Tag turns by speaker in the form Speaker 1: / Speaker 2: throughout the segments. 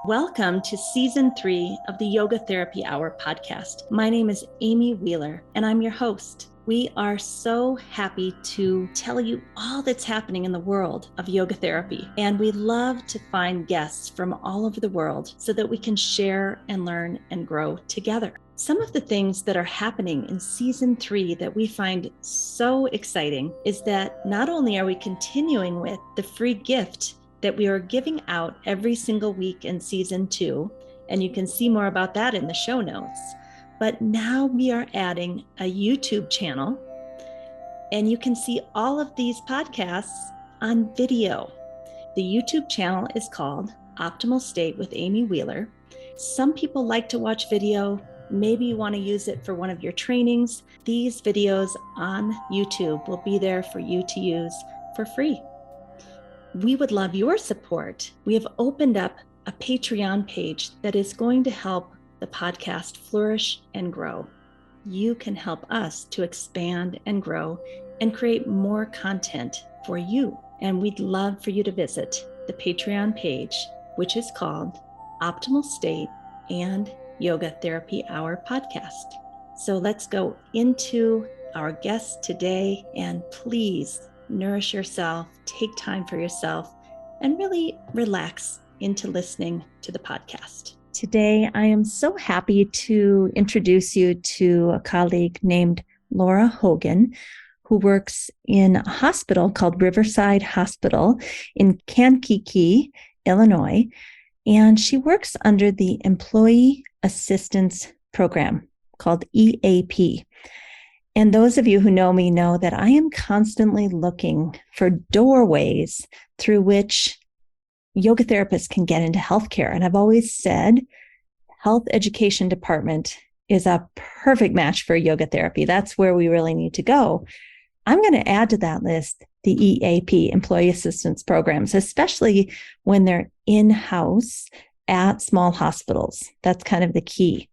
Speaker 1: Welcome to Season 3 of the Yoga Therapy Hour podcast. My name is Amy Wheeler, and I'm your host. We are so happy to tell you all that's happening in the world of yoga therapy, and we love to find guests from all over the world so that we can share and learn and grow together. Some of the things that are happening in Season 3 that we find so exciting is that not only are we continuing with the free gift that we are giving out every single week in Season 2, and you can see more about that in the show notes. But now we are adding a YouTube channel, and you can see all of these podcasts on video. The YouTube channel is called Optimal State with Amy Wheeler. Some people like to watch video. Maybe you want to use it for one of your trainings. These videos on YouTube will be there for you to use for free. We would love your support. We have opened up a Patreon page that is going to help the podcast flourish and grow. You can help us to expand and grow and create more content for you. And we'd love for you to visit the Patreon page, which is called Optimal State and Yoga Therapy Hour Podcast. So let's go into our guest today, and please nourish yourself, take time for yourself, and really relax into listening to the podcast. Today, I am so happy to introduce you to a colleague named Laura Hogan, who works in a hospital called Riverside Hospital in Kankakee, Illinois, and she works under the Employee Assistance Program called EAP. And those of you who know me know that I am constantly looking for doorways through which yoga therapists can get into healthcare. And I've always said health education department is a perfect match for yoga therapy. That's where we really need to go. I'm going to add to that list the EAP, Employee Assistance Programs, especially when they're in-house at small hospitals. That's kind of the key.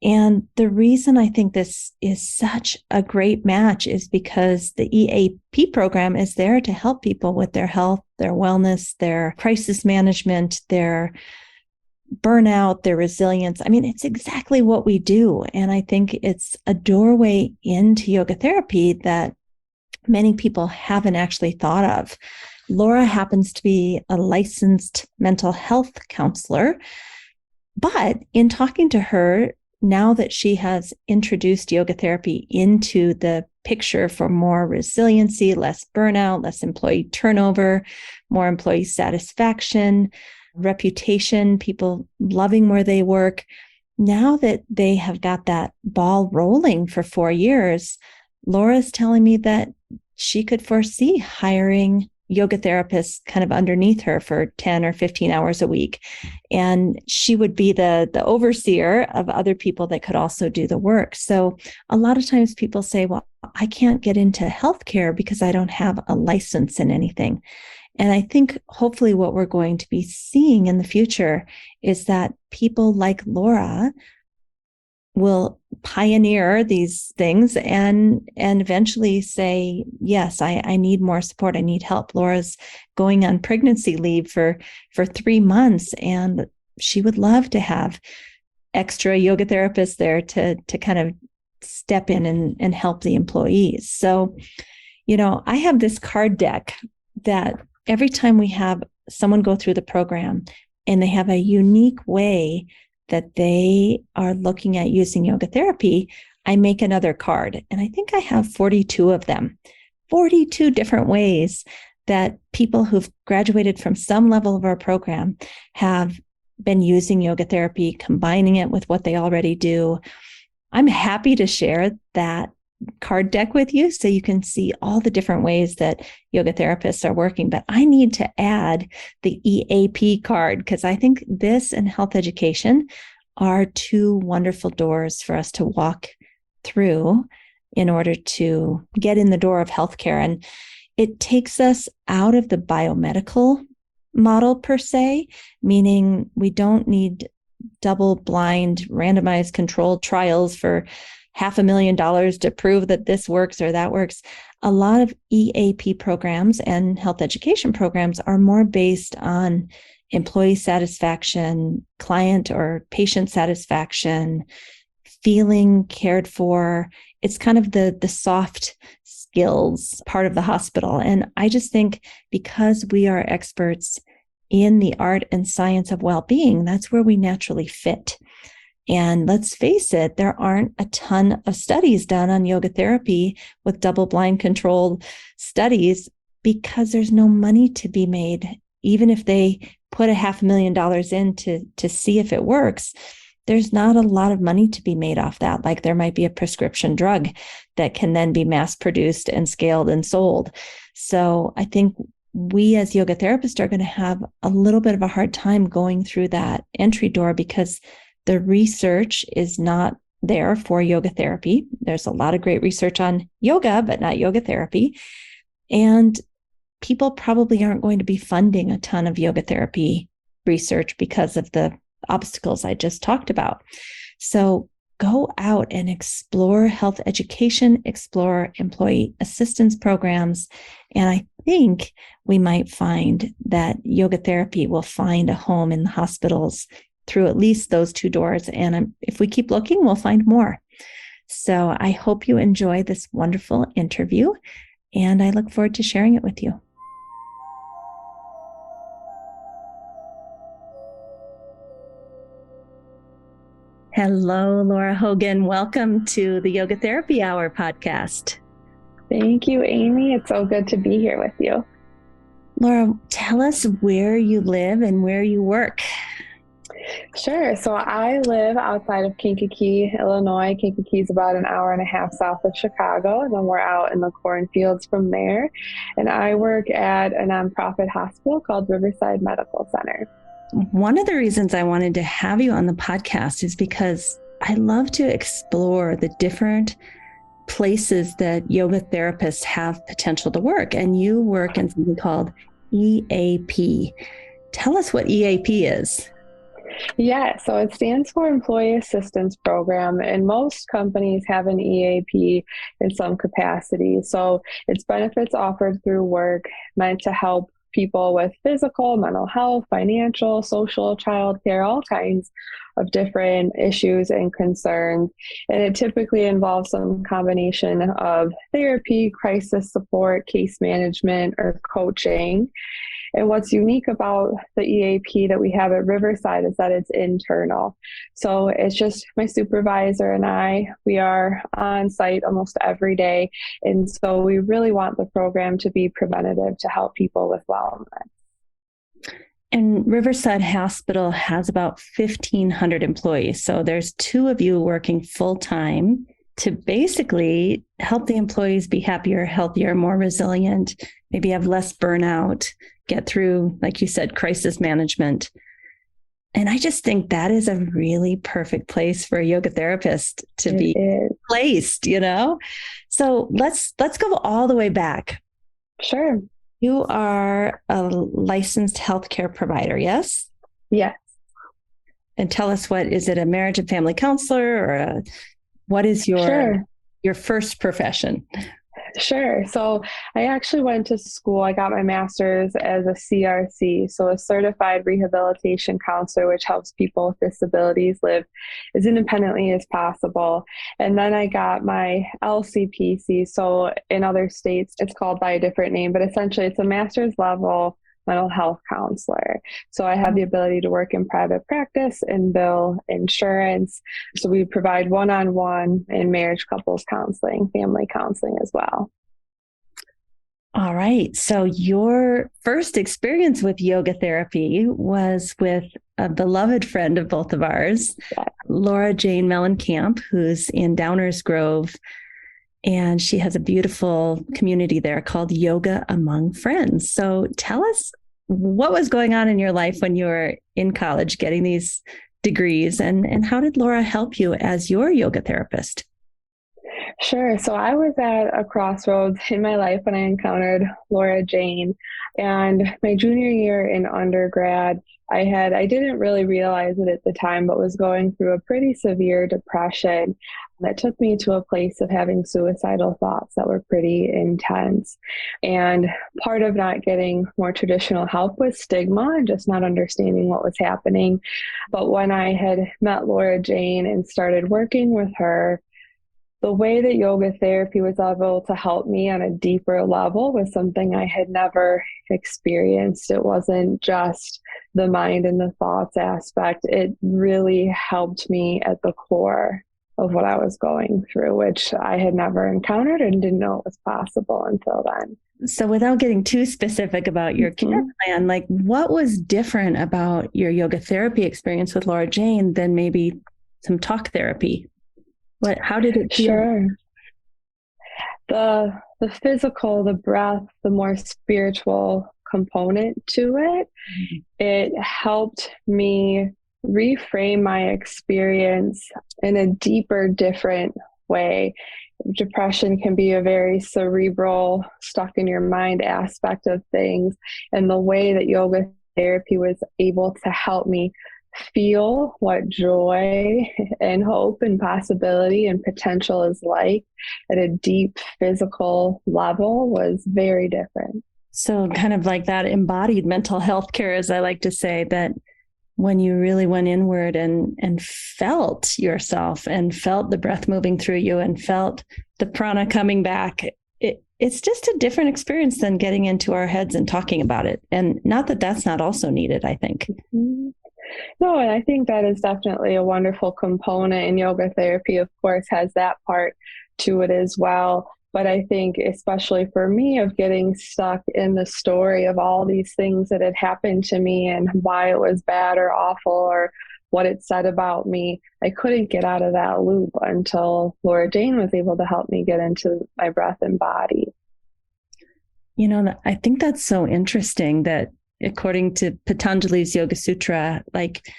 Speaker 1: And the reason I think this is such a great match is because the EAP program is there to help people with their health, their wellness, their crisis management, their burnout, their resilience. I mean, it's exactly what we do. And I think it's a doorway into yoga therapy that many people haven't actually thought of. Laura happens to be a licensed mental health counselor, but in talking to her, now that she has introduced yoga therapy into the picture for more resiliency, less burnout, less employee turnover, more employee satisfaction, reputation, people loving where they work. Now that they have got that ball rolling for 4 years, Laura's telling me that she could foresee hiring yoga therapists kind of underneath her for 10 or 15 hours a week. And she would be the overseer of other people that could also do the work. So a lot of times people say, well, I can't get into healthcare because I don't have a license in anything. And I think hopefully what we're going to be seeing in the future is that people like Laura will pioneer these things and eventually say, yes, I need more support. I need help. Laura's going on pregnancy leave for 3 months, and she would love to have extra yoga therapists there to kind of step in and help the employees. So, I have this card deck that every time we have someone go through the program and they have a unique way that they are looking at using yoga therapy, I make another card. And I think I have 42 of them, 42 different ways that people who've graduated from some level of our program have been using yoga therapy, combining it with what they already do. I'm happy to share that card deck with you so you can see all the different ways that yoga therapists are working. But I need to add the EAP card because I think this and health education are two wonderful doors for us to walk through in order to get in the door of healthcare. And it takes us out of the biomedical model per se, meaning we don't need double-blind, randomized controlled trials for $500,000 to prove that this works or that works. A lot of EAP programs and health education programs are more based on employee satisfaction, client or patient satisfaction, feeling cared for. It's kind of the soft skills part of the hospital. And I just think because we are experts in the art and science of well-being, that's where we naturally fit. And let's face it, there aren't a ton of studies done on yoga therapy with double-blind controlled studies because there's no money to be made. Even if they put $500,000 in to see if it works, there's not a lot of money to be made off that. Like there might be a prescription drug that can then be mass produced and scaled and sold. So I think we as yoga therapists are going to have a little bit of a hard time going through that entry door because the research is not there for yoga therapy. There's a lot of great research on yoga, but not yoga therapy. And people probably aren't going to be funding a ton of yoga therapy research because of the obstacles I just talked about. So go out and explore health education, explore employee assistance programs. And I think we might find that yoga therapy will find a home in the hospitals through at least those two doors. And if we keep looking, we'll find more. So I hope you enjoy this wonderful interview, and I look forward to sharing it with you. Hello, Laura Hogan. Welcome to the Yoga Therapy Hour podcast.
Speaker 2: Thank you, Amy. It's so good to be here with you.
Speaker 1: Laura, tell us where you live and where you work.
Speaker 2: Sure. So I live outside of Kankakee, Illinois. Kankakee is about an hour and a half south of Chicago, and then we're out in the cornfields from there. And I work at a nonprofit hospital called Riverside Medical Center.
Speaker 1: One of the reasons I wanted to have you on the podcast is because I love to explore the different places that yoga therapists have potential to work. And you work in something called EAP. Tell us what EAP is.
Speaker 2: Yeah, so it stands for Employee Assistance Program, and most companies have an EAP in some capacity. So it's benefits offered through work meant to help people with physical, mental health, financial, social, childcare, all kinds of different issues and concerns. And it typically involves some combination of therapy, crisis support, case management, or coaching. And what's unique about the EAP that we have at Riverside is that it's internal. So it's just my supervisor and I, we are on site almost every day. And so we really want the program to be preventative to help people with wellness.
Speaker 1: And Riverside Hospital has about 1,500 employees. So there's two of you working full time to basically help the employees be happier, healthier, more resilient, maybe have less burnout, get through, like you said, crisis management. And I just think that is a really perfect place for a yoga therapist to be placed, you know? So let's go all the way back.
Speaker 2: Sure.
Speaker 1: You are a licensed healthcare provider, yes?
Speaker 2: Yes.
Speaker 1: And tell us, is it a marriage and family counselor, or what is your first profession?
Speaker 2: Sure. So I actually went to school. I got my master's as a CRC, so a certified rehabilitation counselor, which helps people with disabilities live as independently as possible. And then I got my LCPC. So in other states, it's called by a different name, but essentially it's a master's level mental health counselor. So I have the ability to work in private practice and bill insurance. So we provide one-on-one and marriage couples counseling, family counseling as well.
Speaker 1: All right. So your first experience with yoga therapy was with a beloved friend of both of ours, Laura Jane Mellencamp, who's in Downers Grove. And she has a beautiful community there called Yoga Among Friends. So tell us what was going on in your life when you were in college getting these degrees, and how did Laura help you as your yoga therapist?
Speaker 2: Sure. So I was at a crossroads in my life when I encountered Laura Jane. And my junior year in undergrad, I didn't really realize it at the time, but was going through a pretty severe depression. that took me to a place of having suicidal thoughts that were pretty intense. And part of not getting more traditional help was stigma and just not understanding what was happening. But when I had met Laura Jane and started working with her, the way that yoga therapy was able to help me on a deeper level was something I had never experienced. It wasn't just the mind and the thoughts aspect. It really helped me at the core of what I was going through, which I had never encountered and didn't know it was possible until then.
Speaker 1: So without getting too specific about your care plan, like what was different about your yoga therapy experience with Laura Jane than maybe some talk therapy? How did it feel?
Speaker 2: Sure. The physical, the breath, the more spiritual component to it, it helped me reframe my experience in a deeper, different way. Depression can be a very cerebral, stuck in your mind aspect of things. And the way that yoga therapy was able to help me feel what joy and hope and possibility and potential is like at a deep physical level was very different.
Speaker 1: So kind of like that embodied mental health care, as I like to say, that when you really went inward and felt yourself and felt the breath moving through you and felt the prana coming back, it's just a different experience than getting into our heads and talking about it. And not that that's not also needed, I think.
Speaker 2: Mm-hmm. No, and I think that is definitely a wonderful component, and yoga therapy, of course, has that part to it as well. But I think, especially for me, of getting stuck in the story of all these things that had happened to me and why it was bad or awful or what it said about me, I couldn't get out of that loop until Laura Jane was able to help me get into my breath and body.
Speaker 1: You know, I think that's so interesting that according to Patanjali's Yoga Sutra, like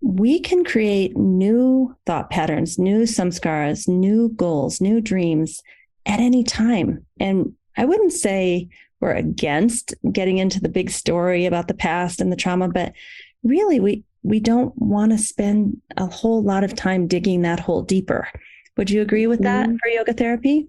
Speaker 1: we can create new thought patterns, new samskaras, new goals, new dreams at any time. And I wouldn't say we're against getting into the big story about the past and the trauma, but really we don't want to spend a whole lot of time digging that hole deeper. Would you agree with that for yoga therapy?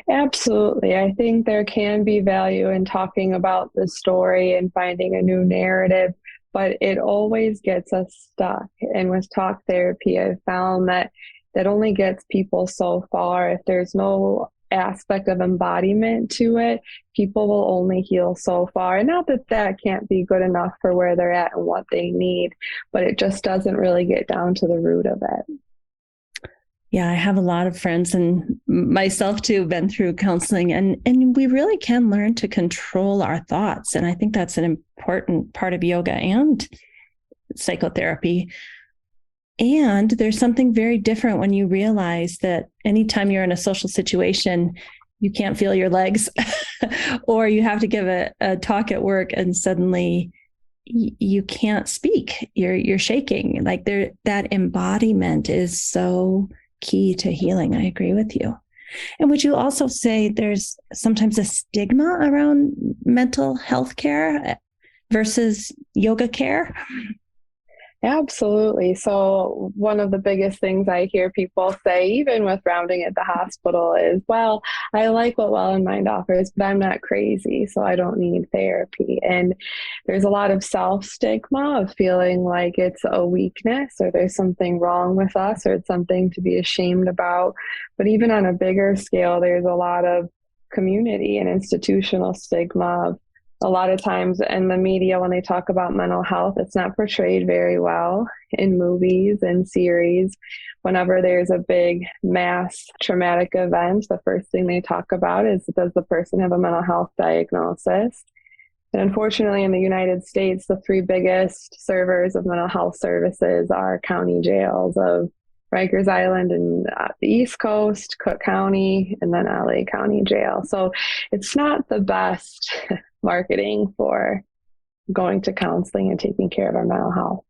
Speaker 2: Absolutely. I think there can be value in talking about the story and finding a new narrative, but it always gets us stuck. And with talk therapy, I've found that only gets people so far. If there's no aspect of embodiment to it, people will only heal so far. And not that that can't be good enough for where they're at and what they need, but it just doesn't really get down to the root of it.
Speaker 1: Yeah, I have a lot of friends and myself too, been through counseling, and we really can learn to control our thoughts. And I think that's an important part of yoga and psychotherapy. And there's something very different when you realize that anytime you're in a social situation, you can't feel your legs or you have to give a talk at work and suddenly you can't speak. You're shaking. Like that embodiment is so key to healing. I agree with you. And would you also say there's sometimes a stigma around mental health care versus yoga care?
Speaker 2: Absolutely. So one of the biggest things I hear people say, even with rounding at the hospital, is, well, I like what Well and Mind offers, but I'm not crazy, so I don't need therapy. And there's a lot of self-stigma of feeling like it's a weakness or there's something wrong with us or it's something to be ashamed about. But even on a bigger scale, there's a lot of community and institutional stigma of a lot of times in the media, when they talk about mental health, it's not portrayed very well in movies and series. Whenever there's a big mass traumatic event, the first thing they talk about is, does the person have a mental health diagnosis? And unfortunately, in the United States, the three biggest servers of mental health services are county jails of Rikers Island and the East Coast, Cook County, and then LA County Jail. So it's not the best marketing for going to counseling and taking care of our mental health.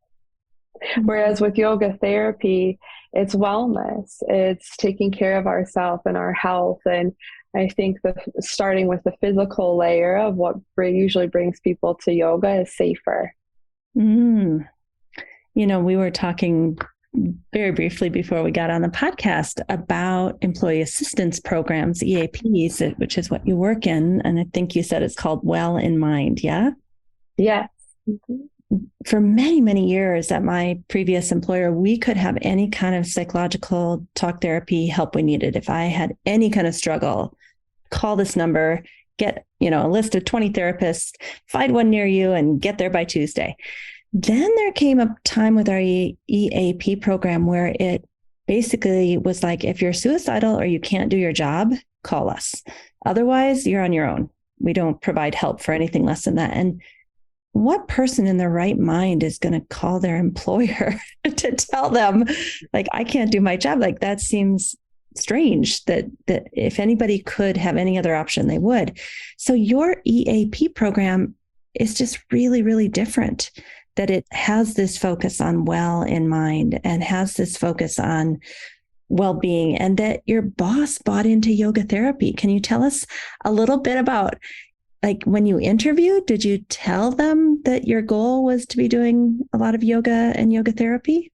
Speaker 2: Whereas with yoga therapy, it's wellness. It's taking care of ourselves and our health. And I think starting with the physical layer of what usually brings people to yoga is safer.
Speaker 1: You know, we were talking very briefly before we got on the podcast about employee assistance programs, EAPs, which is what you work in. And I think you said it's called Well in Mind. Yeah.
Speaker 2: Yes. Mm-hmm.
Speaker 1: For many, many years at my previous employer, we could have any kind of psychological talk therapy help we needed. If I had any kind of struggle, call this number, get, a list of 20 therapists, find one near you and get there by Tuesday. Then there came a time with our EAP program where it basically was like, if you're suicidal or you can't do your job, call us. Otherwise, you're on your own. We don't provide help for anything less than that. And what person in their right mind is going to call their employer to tell them, like, I can't do my job? Like, that seems strange that if anybody could have any other option, they would. So your EAP program is just really, really different, that it has this focus on well in mind and has this focus on well-being, and that your boss bought into yoga therapy. Can you tell us a little bit about, like, when you interviewed, did you tell them that your goal was to be doing a lot of yoga and yoga therapy?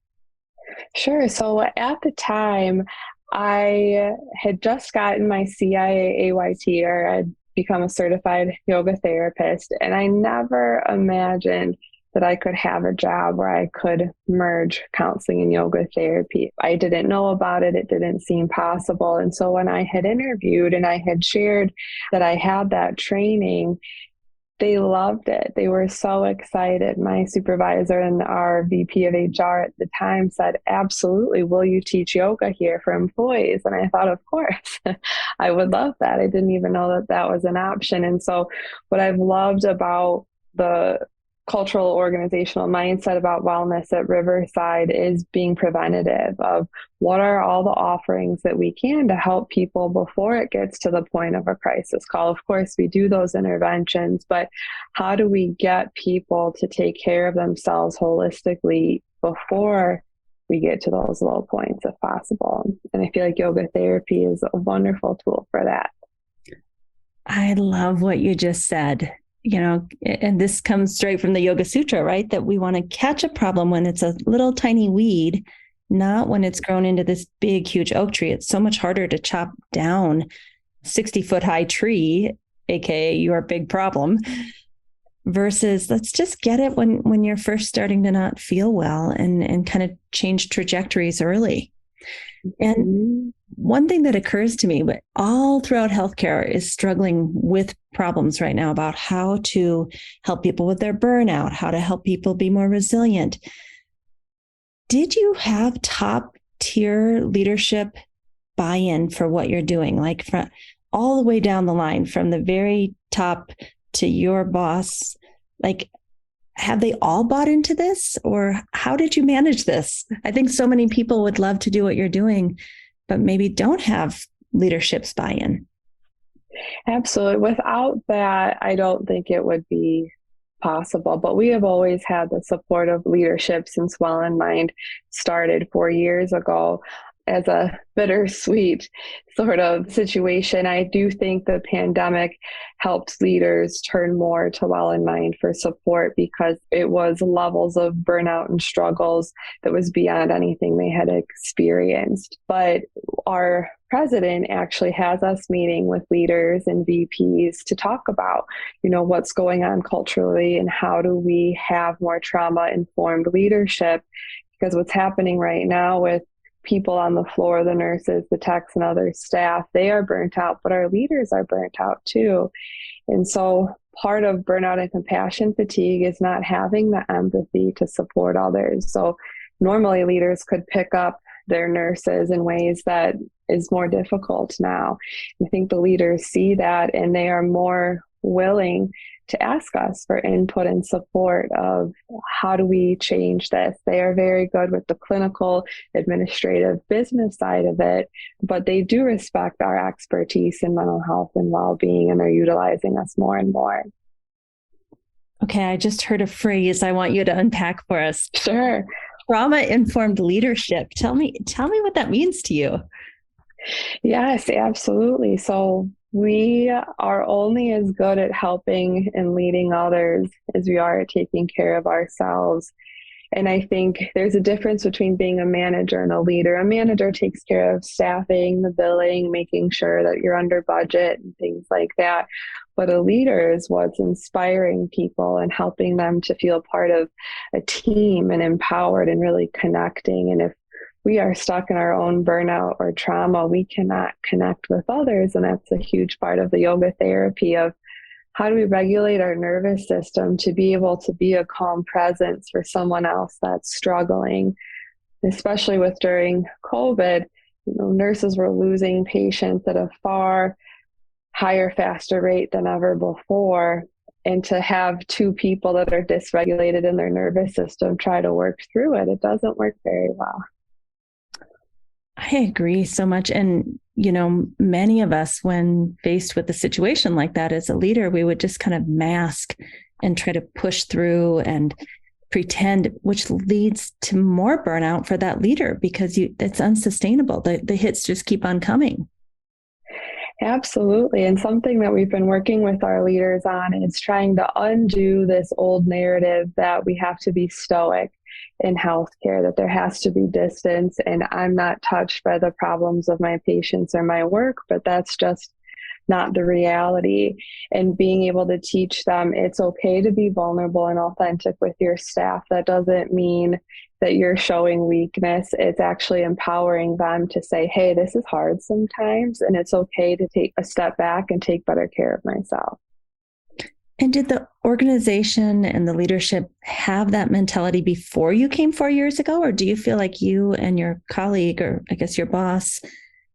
Speaker 2: Sure. So at the time, I had just gotten my C-IAYT, or I'd become a certified yoga therapist, and I never imagined that I could have a job where I could merge counseling and yoga therapy. I didn't know about it. It didn't seem possible. And so when I had interviewed and I had shared that I had that training, they loved it. They were so excited. My supervisor and our VP of HR at the time said, absolutely, will you teach yoga here for employees? And I thought, of course, I would love that. I didn't even know that that was an option. And so what I've loved about the cultural organizational mindset about wellness at Riverside is being preventative of what are all the offerings that we can to help people before it gets to the point of a crisis call. Of course, we do those interventions, but how do we get people to take care of themselves holistically before we get to those low points if possible? And I feel like yoga therapy is a wonderful tool for that.
Speaker 1: I love what you just said. And this comes straight from the Yoga Sutra, right? That we want to catch a problem when it's a little tiny weed, not when it's grown into this big, huge oak tree. It's so much harder to chop down 60-foot high tree, AKA your big problem, versus let's just get it when you're first starting to not feel well and kind of change trajectories early. And one thing that occurs to me, but all throughout healthcare, is struggling with problems right now about how to help people with their burnout, how to help people be more resilient. Did you have top tier leadership buy-in for what you're doing? Like, from all the way down the line, from the very top to your boss, like, have they all bought into this, or how did you manage this? I think so many people would love to do what you're doing, but maybe don't have leadership's buy-in.
Speaker 2: Absolutely. Without that, I don't think it would be possible. But we have always had the support of leadership since Well in Mind started 4 years ago. As a bittersweet sort of situation, I do think the pandemic helped leaders turn more to Well in Mind for support, because it was levels of burnout and struggles that was beyond anything they had experienced. But our president actually has us meeting with leaders and VPs to talk about, what's going on culturally and how do we have more trauma-informed leadership, because what's happening right now with people on the floor, the nurses, the techs, and other staff, they are burnt out, but our leaders are burnt out too. And so part of burnout and compassion fatigue is not having the empathy to support others. So normally leaders could pick up their nurses in ways that is more difficult now. I think the leaders see that, and they are more willing to ask us for input and support of how do we change this. They are very good with the clinical, administrative, business side of it, but they do respect our expertise in mental health and well-being, and are utilizing us more and more.
Speaker 1: Okay, I just heard a phrase I want you to unpack for us.
Speaker 2: Sure.
Speaker 1: Trauma-informed leadership. Tell me what that means to you.
Speaker 2: Yes, absolutely. So we are only as good at helping and leading others as we are at taking care of ourselves. And I think there's a difference between being a manager and a leader. A manager takes care of staffing, the billing, making sure that you're under budget and things like that. But a leader is what's inspiring people and helping them to feel part of a team and empowered and really connecting. And if we are stuck in our own burnout or trauma, we cannot connect with others. And that's a huge part of the yoga therapy of how do we regulate our nervous system to be able to be a calm presence for someone else that's struggling, especially with during COVID, nurses were losing patients at a far higher, faster rate than ever before. And to have two people that are dysregulated in their nervous system try to work through it, it doesn't work very well.
Speaker 1: I agree so much. And, many of us, when faced with a situation like that as a leader, we would just kind of mask and try to push through and pretend, which leads to more burnout for that leader because it's unsustainable. The hits just keep on coming.
Speaker 2: Absolutely. And something that we've been working with our leaders on is trying to undo this old narrative that we have to be stoic in healthcare, that there has to be distance and I'm not touched by the problems of my patients or my work, but that's just not the reality. And being able to teach them it's okay to be vulnerable and authentic with your staff. That doesn't mean that you're showing weakness. It's actually empowering them to say, hey, this is hard sometimes, and it's okay to take a step back and take better care of myself.
Speaker 1: And did the organization and the leadership have that mentality before you came 4 years ago? Or do you feel like you and your colleague, or I guess your boss,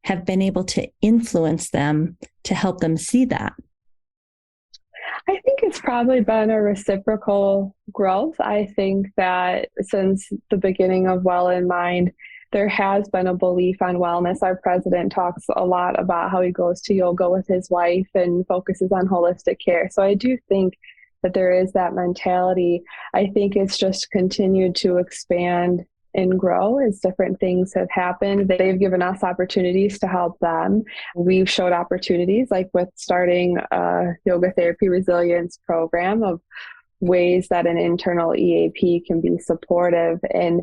Speaker 1: have been able to influence them to help them see that?
Speaker 2: I think it's probably been a reciprocal growth. I think that since the beginning of Well in Mind, there has been a belief on wellness. Our president talks a lot about how he goes to yoga with his wife and focuses on holistic care. So I do think that there is that mentality. I think it's just continued to expand and grow as different things have happened. They've given us opportunities to help them. We've showed opportunities like with starting a yoga therapy resilience program of ways that an internal EAP can be supportive. And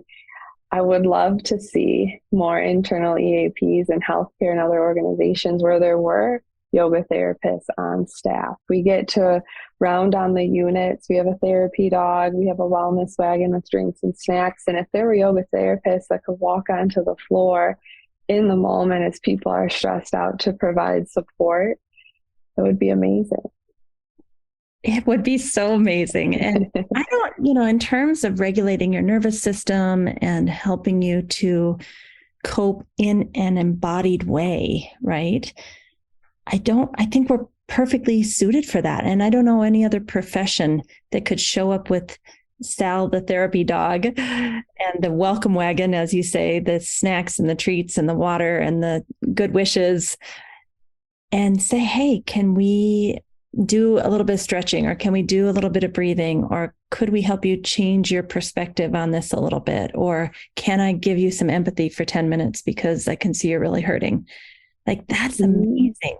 Speaker 2: I would love to see more internal EAPs in healthcare and other organizations where there were yoga therapists on staff. We get to round on the units. We have a therapy dog. We have a wellness wagon with drinks and snacks. And if there were yoga therapists that could walk onto the floor in the moment as people are stressed out to provide support, it would be amazing.
Speaker 1: It would be so amazing. And I don't, in terms of regulating your nervous system and helping you to cope in an embodied way, right? I think we're perfectly suited for that. And I don't know any other profession that could show up with Sal, the therapy dog, and the welcome wagon, as you say, the snacks and the treats and the water and the good wishes, and say, hey, can we do a little bit of stretching, or can we do a little bit of breathing, or could we help you change your perspective on this a little bit, or can I give you some empathy for 10 minutes because I can see you're really hurting? Like, that's amazing.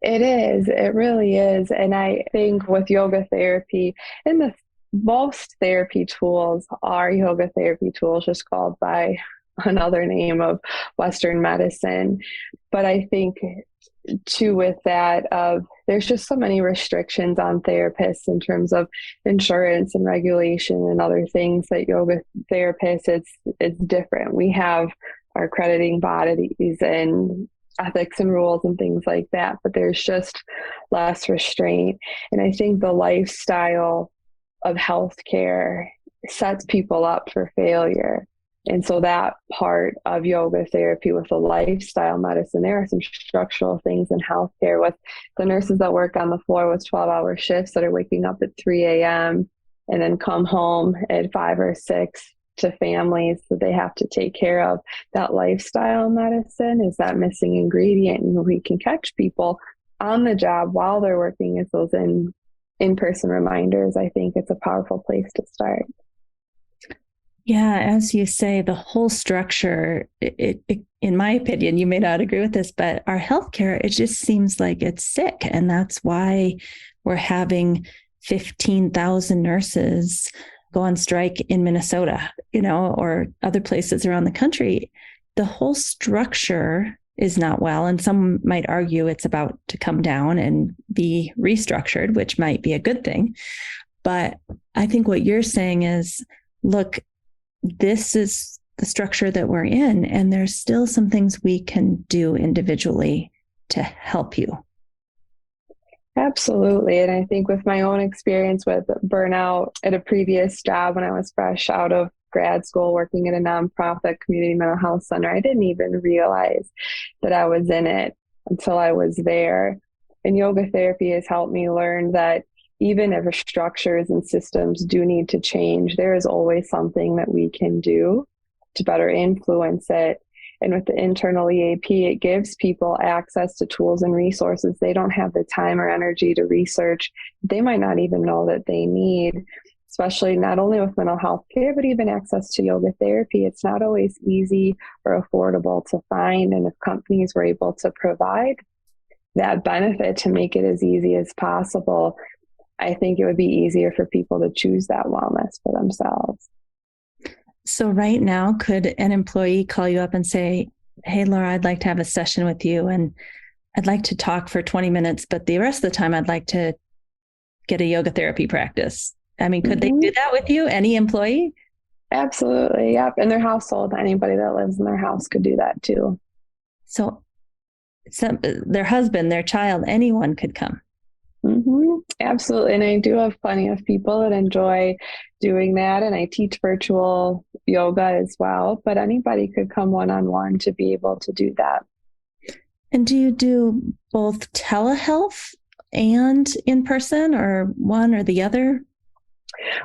Speaker 2: It is. It really is. And I think with yoga therapy, and most therapy tools are yoga therapy tools, just called by another name of Western medicine. But I think too, with that, there's just so many restrictions on therapists in terms of insurance and regulation and other things that yoga therapists, it's different. We have our accrediting bodies and ethics and rules and things like that, but there's just less restraint. And I think the lifestyle of healthcare sets people up for failure. And so that part of yoga therapy with the lifestyle medicine, there are some structural things in healthcare with the nurses that work on the floor with 12-hour shifts that are waking up at 3 a.m. and then come home at 5 or 6 to families that they have to take care of. That lifestyle medicine is that missing ingredient, and we can catch people on the job while they're working as those in-person reminders. I think it's a powerful place to start.
Speaker 1: Yeah, as you say, the whole structure, it, in my opinion, you may not agree with this, but our healthcare, it just seems like it's sick. And that's why we're having 15,000 nurses go on strike in Minnesota, or other places around the country, the whole structure is not well. And some might argue it's about to come down and be restructured, which might be a good thing. But I think what you're saying is, look, this is the structure that we're in, and there's still some things we can do individually to help you.
Speaker 2: Absolutely. And I think with my own experience with burnout at a previous job when I was fresh out of grad school working at a nonprofit community mental health center, I didn't even realize that I was in it until I was there. And yoga therapy has helped me learn that even if structures and systems do need to change, there is always something that we can do to better influence it. And with the internal EAP, it gives people access to tools and resources they don't have the time or energy to research. They might not even know that they need, especially not only with mental health care, but even access to yoga therapy. It's not always easy or affordable to find. And if companies were able to provide that benefit to make it as easy as possible, I think it would be easier for people to choose that wellness for themselves.
Speaker 1: So right now, could an employee call you up and say, hey, Laura, I'd like to have a session with you, and I'd like to talk for 20 minutes, but the rest of the time I'd like to get a yoga therapy practice? I mean, could they do that with you? Any employee?
Speaker 2: Absolutely. Yep. In their household, anybody that lives in their house could do that too.
Speaker 1: So their husband, their child, anyone could come.
Speaker 2: Absolutely. And I do have plenty of people that enjoy doing that. And I teach virtual yoga as well, but anybody could come one-on-one to be able to do that.
Speaker 1: And do you do both telehealth and in person, or one or the other?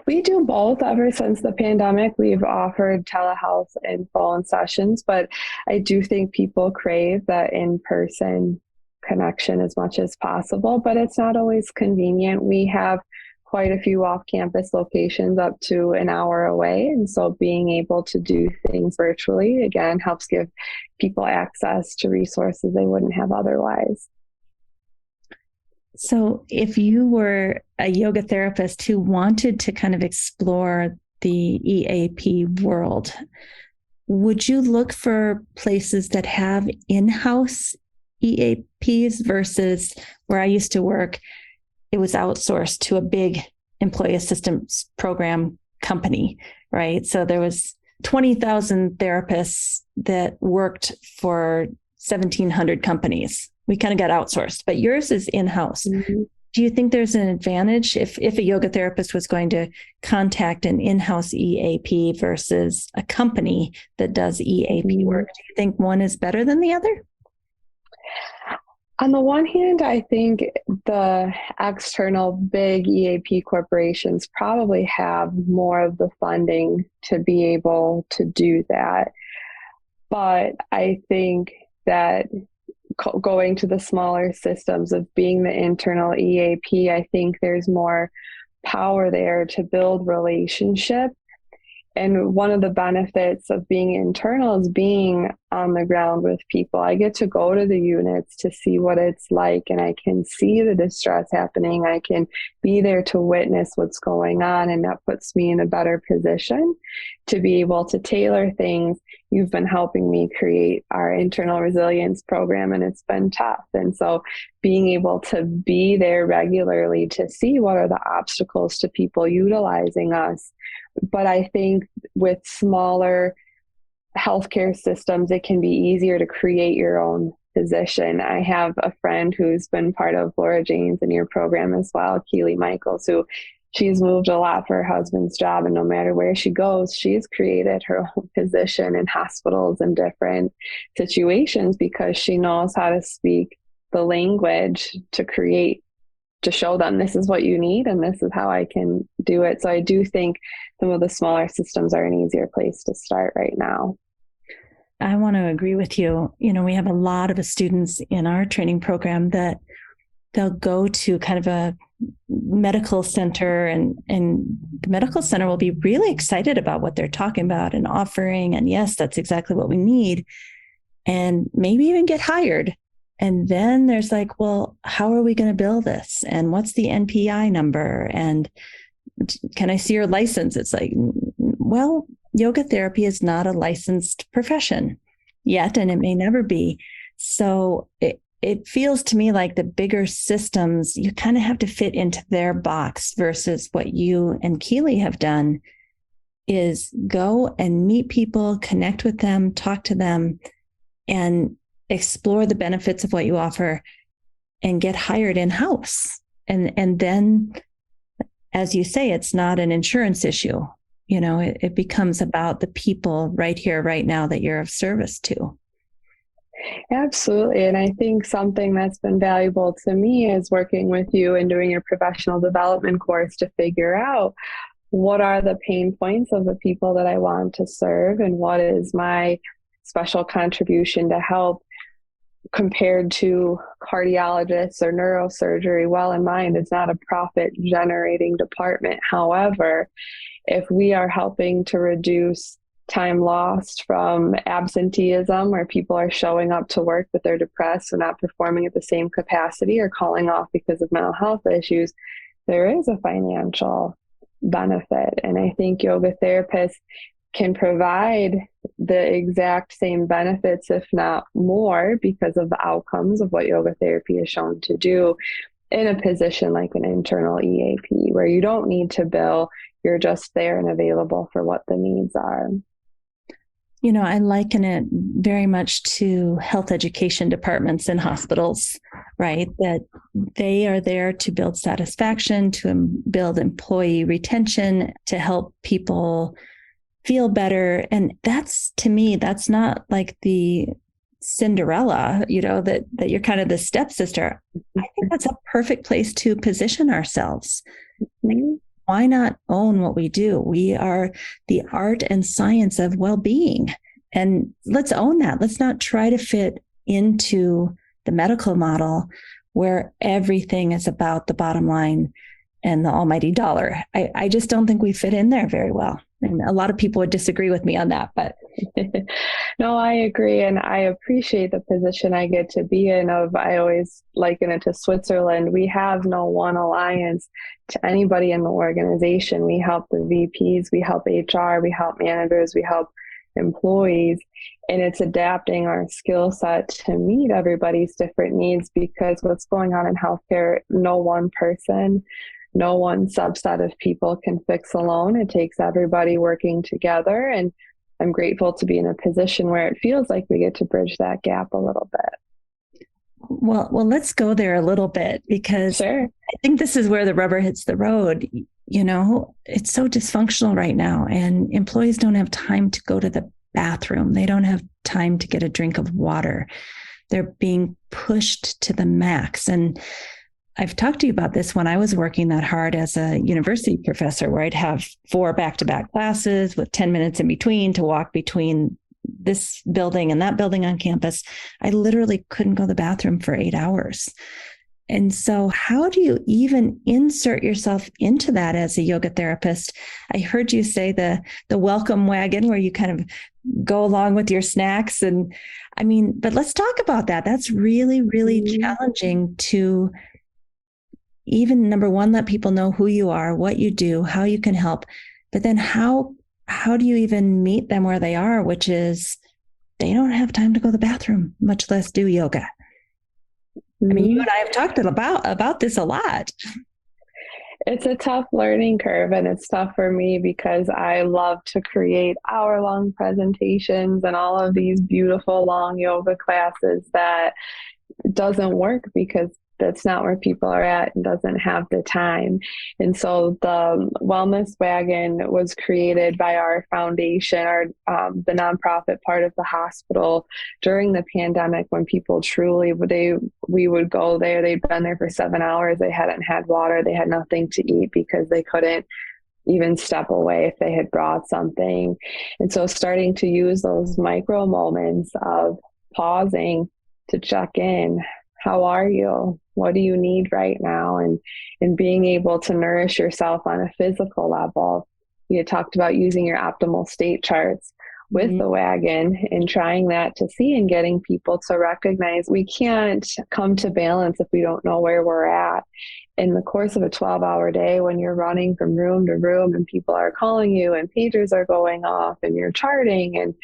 Speaker 2: We do both. Ever since the pandemic, we've offered telehealth and phone sessions, but I do think people crave that in-person connection as much as possible, but it's not always convenient. We have quite a few off-campus locations up to an hour away, and so being able to do things virtually, again, helps give people access to resources they wouldn't have otherwise.
Speaker 1: So if you were a yoga therapist who wanted to kind of explore the EAP world, would you look for places that have in-house EAPs versus where I used to work? It was outsourced to a big employee assistance program company, right? So there was 20,000 therapists that worked for 1,700 companies. We kind of got outsourced, but yours is in-house. Do you think there's an advantage if a yoga therapist was going to contact an in-house EAP versus a company that does EAP work? Do you think one is better than the other?
Speaker 2: On the one hand, I think the external big EAP corporations probably have more of the funding to be able to do that. But I think that going to the smaller systems of being the internal EAP, I think there's more power there to build relationship. And one of the benefits of being internal is being on the ground with people. I get to go to the units to see what it's like, and I can see the distress happening. I can be there to witness what's going on, and that puts me in a better position to be able to tailor things. You've been helping me create our internal resilience program, and it's been tough. And so being able to be there regularly to see what are the obstacles to people utilizing us. But I think with smaller healthcare systems, it can be easier to create your own position. I have a friend who's been part of Laura Jane's in your program as well, Keely Michaels, who she's moved a lot for her husband's job. And no matter where she goes, she's created her own position in hospitals and different situations because she knows how to speak the language to show them this is what you need and this is how I can do it. So I do think some of the smaller systems are an easier place to start right now.
Speaker 1: I want to agree with you. We have a lot of students in our training program that they'll go to kind of a medical center, and the medical center will be really excited about what they're talking about and offering. And yes, that's exactly what we need. And maybe even get hired. And then there's like, well, how are we going to bill this? And what's the NPI number? And can I see your license? It's like, well, yoga therapy is not a licensed profession yet, and it may never be. So it feels to me like the bigger systems, you kind of have to fit into their box, versus what you and Keely have done is go and meet people, connect with them, talk to them, and explore the benefits of what you offer and get hired in-house. And then, as you say, it's not an insurance issue. It becomes about the people right here, right now, that you're of service to.
Speaker 2: Absolutely. And I think something that's been valuable to me is working with you and doing your professional development course to figure out what are the pain points of the people that I want to serve, and what is my special contribution to help, compared to cardiologists or neurosurgery. Well, in mind, it's not a profit generating department. However, if we are helping to reduce time lost from absenteeism, where people are showing up to work but they're depressed or not performing at the same capacity, or calling off because of mental health issues, there is a financial benefit. And I think yoga therapists can provide the exact same benefits, if not more, because of the outcomes of what yoga therapy is shown to do in a position like an internal EAP, where you don't need to bill, you're just there and available for what the needs are.
Speaker 1: I liken it very much to health education departments in hospitals, right? That they are there to build satisfaction, to build employee retention, to help people feel better. And that's, to me, that's not like the Cinderella, that you're kind of the stepsister. I think that's a perfect place to position ourselves.
Speaker 2: Mm-hmm.
Speaker 1: Why not own what we do? We are the art and science of well-being, and let's own that. Let's not try to fit into the medical model where everything is about the bottom line and the almighty dollar. I just don't think we fit in there very well. And a lot of people would disagree with me on that, but
Speaker 2: no, I agree. And I appreciate the position I get to be in. I always liken it to Switzerland. We have no one alliance to anybody in the organization. We help the VPs, we help HR, we help managers, we help employees. And it's adapting our skill set to meet everybody's different needs, because what's going on in healthcare, no one person, no one subset of people can fix alone. It takes everybody working together. And I'm grateful to be in a position where it feels like we get to bridge that gap a little bit.
Speaker 1: Well, let's go there a little bit, because
Speaker 2: sure.
Speaker 1: I think this is where the rubber hits the road. It's so dysfunctional right now, and employees don't have time to go to the bathroom. They don't have time to get a drink of water. They're being pushed to the max. And I've talked to you about this when I was working that hard as a university professor, where I'd have 4 back-to-back classes with 10 minutes in between to walk between this building and that building on campus. I literally couldn't go to the bathroom for 8 hours. And so how do you even insert yourself into that as a yoga therapist? I heard you say the welcome wagon, where you kind of go along with your snacks. And but let's talk about that. That's really, really challenging to even, number one, let people know who you are, what you do, how you can help. But then how do you even meet them where they are, which is they don't have time to go to the bathroom, much less do yoga. You and I have talked about this a lot.
Speaker 2: It's a tough learning curve, and it's tough for me because I love to create hour-long presentations and all of these beautiful long yoga classes that doesn't work because that's not where people are at and doesn't have the time. And so the Wellness Wagon was created by our foundation, the nonprofit part of the hospital, during the pandemic, when people truly, we would go there, they'd been there for 7 hours, they hadn't had water, they had nothing to eat because they couldn't even step away if they had brought something. And so starting to use those micro moments of pausing to check in. How are you? What do you need right now? And being able to nourish yourself on a physical level. You talked about using your optimal state charts. with the wagon and trying that to see and getting people to recognize we can't come to balance if we don't know where we're at. In the course of a 12-hour day, when you're running from room to room and people are calling you and pagers are going off and you're charting, and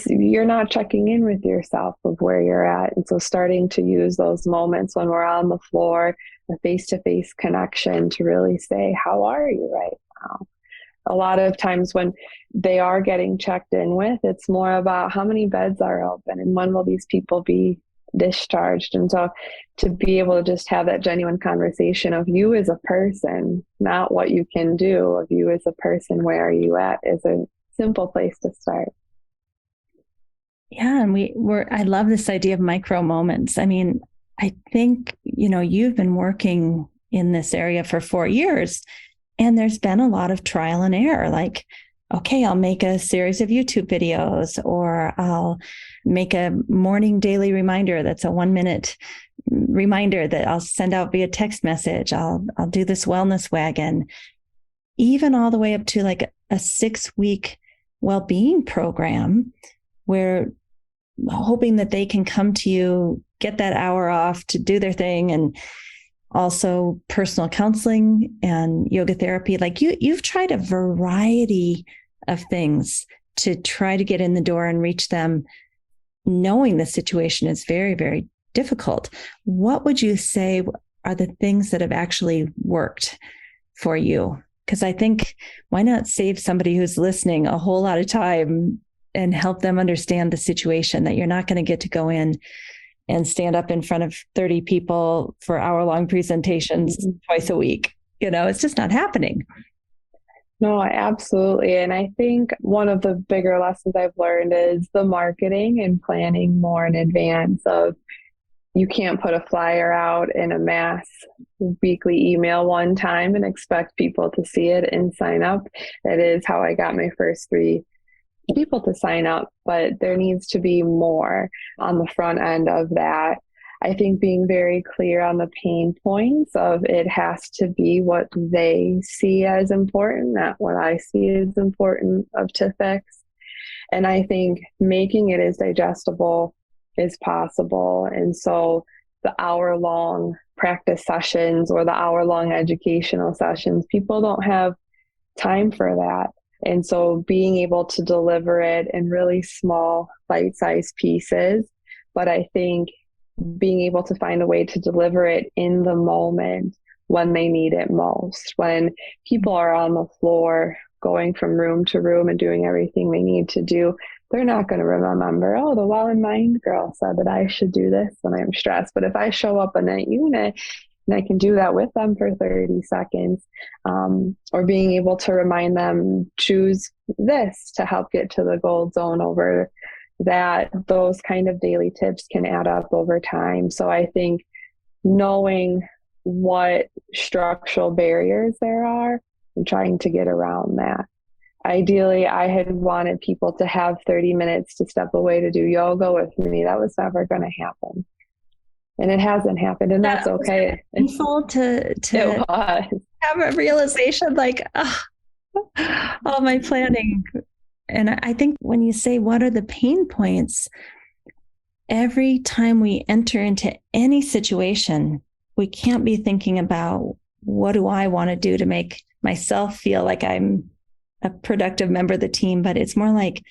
Speaker 2: you're not checking in with yourself of where you're at. And so starting to use those moments when we're on the floor, the face-to-face connection to really say, how are you right now? A lot of times when they are getting checked in with, it's more about how many beds are open and when will these people be discharged. And so to be able to just have that genuine conversation of you as a person, not what you can do, of you as a person, where are you at, is a simple place to start.
Speaker 1: Yeah. And I love this idea of micro moments. I mean, I think, you've been working in this area for 4 years, and there's been a lot of trial and error. Like, okay, I'll make a series of YouTube videos, or I'll make a morning daily reminder that's a 1-minute reminder that I'll send out via text message. I'll do this wellness wagon, even all the way up to like a 6-week well-being program where hoping that they can come to you, get that hour off to do their thing, and also personal counseling and yoga therapy. Like you've tried a variety of things to try to get in the door and reach them, knowing the situation is very, very difficult. What would you say are the things that have actually worked for you? Because I think, why not save somebody who's listening a whole lot of time and help them understand the situation, that you're not going to get to go in and stand up in front of 30 people for hour-long presentations twice a week. It's just not happening.
Speaker 2: No, absolutely. And I think one of the bigger lessons I've learned is the marketing and planning more in advance of, you can't put a flyer out in a mass weekly email one time and expect people to see it and sign up. That is how I got my first 3 people to sign up, but there needs to be more on the front end of that. I think being very clear on the pain points of, it has to be what they see as important, not what I see as important to fix. And I think making it as digestible as possible. And so the hour-long practice sessions or the hour-long educational sessions, people don't have time for that. And so being able to deliver it in really small, bite-sized pieces, but I think being able to find a way to deliver it in the moment when they need it most, when people are on the floor going from room to room and doing everything they need to do, they're not going to remember, oh, the Well in Mind girl said that I should do this when I'm stressed. But if I show up in that unit, and I can do that with them for 30 seconds, or being able to remind them, choose this to help get to the gold zone over that, those kind of daily tips can add up over time. So I think knowing what structural barriers there are and trying to get around that. Ideally, I had wanted people to have 30 minutes to step away to do yoga with me. That was never going to happen. And it hasn't happened, and that's okay.
Speaker 1: It's painful to have a realization like, all my planning. And I think when you say, what are the pain points? Every time we enter into any situation, we can't be thinking about, what do I want to do to make myself feel like I'm a productive member of the team? But it's more like,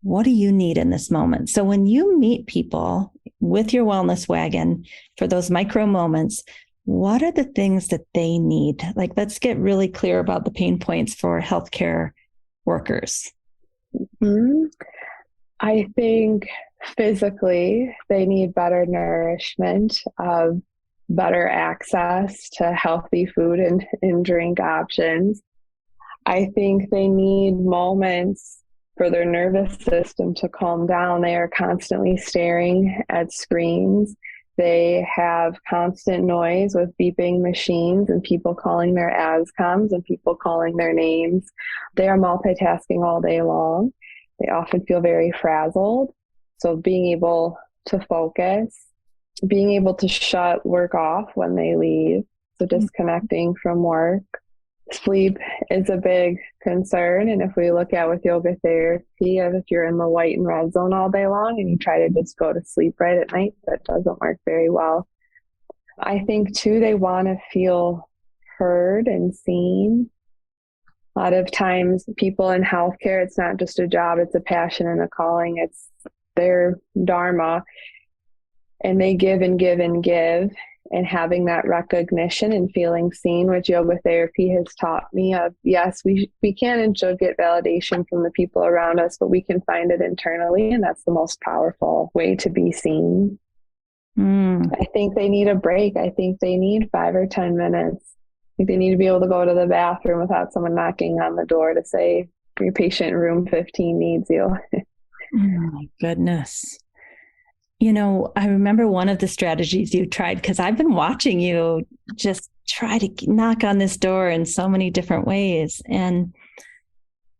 Speaker 1: what do you need in this moment? So when you meet people with your wellness wagon for those micro moments, what are the things that they need? Like, let's get really clear about the pain points for healthcare workers.
Speaker 2: Mm-hmm. I think physically, they need better nourishment, better access to healthy food and drink options. I think they need moments for their nervous system to calm down. They are constantly staring at screens. They have constant noise with beeping machines and people calling their ASCOMs and people calling their names. They are multitasking all day long. They often feel very frazzled. So being able to focus, being able to shut work off when they leave, so disconnecting from work, Sleep is a big concern. And if we look at with yoga therapy, if you're in the white and red zone all day long and you try to just go to sleep right at night, that doesn't work very well. I think too, they want to feel heard and seen. A lot of times people in healthcare, it's not just a job, it's a passion and a calling. It's their dharma, and they give and give and give. And having that recognition and feeling seen, which yoga therapy has taught me of, yes, we can and should get validation from the people around us, but we can find it internally. And that's the most powerful way to be seen. I think they need a break. I think they need 5 or 10 minutes. I think they need to be able to go to the bathroom without someone knocking on the door to say, your patient in room 15 needs you.
Speaker 1: Oh my goodness. You know, I remember one of the strategies you tried, because I've been watching you just try to knock on this door in so many different ways. And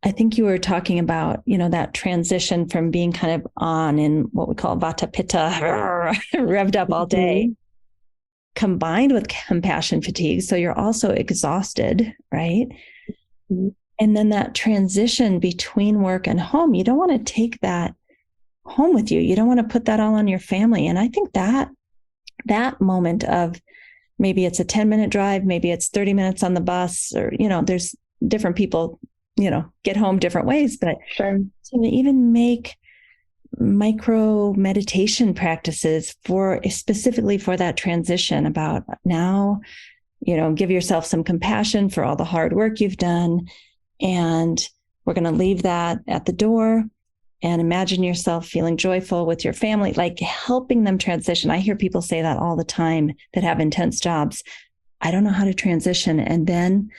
Speaker 1: I think you were talking about, you know, that transition from being kind of on in what we call vata pitta, revved up all day, combined with compassion fatigue. So you're also exhausted, right? Mm-hmm. And then that transition between work and home, you don't want to take that home with you. You don't want to put that all on your family. And I think that moment of maybe it's a 10-minute drive, maybe it's 30 minutes on the bus, or, you know, there's different people, you know, get home different ways, but
Speaker 2: sure,
Speaker 1: to even make micro meditation practices specifically for that transition about now, you know, give yourself some compassion for all the hard work you've done. And we're going to leave that at the door. And imagine yourself feeling joyful with your family, like helping them transition. I hear people say that all the time that have intense jobs. I don't know how to transition. And then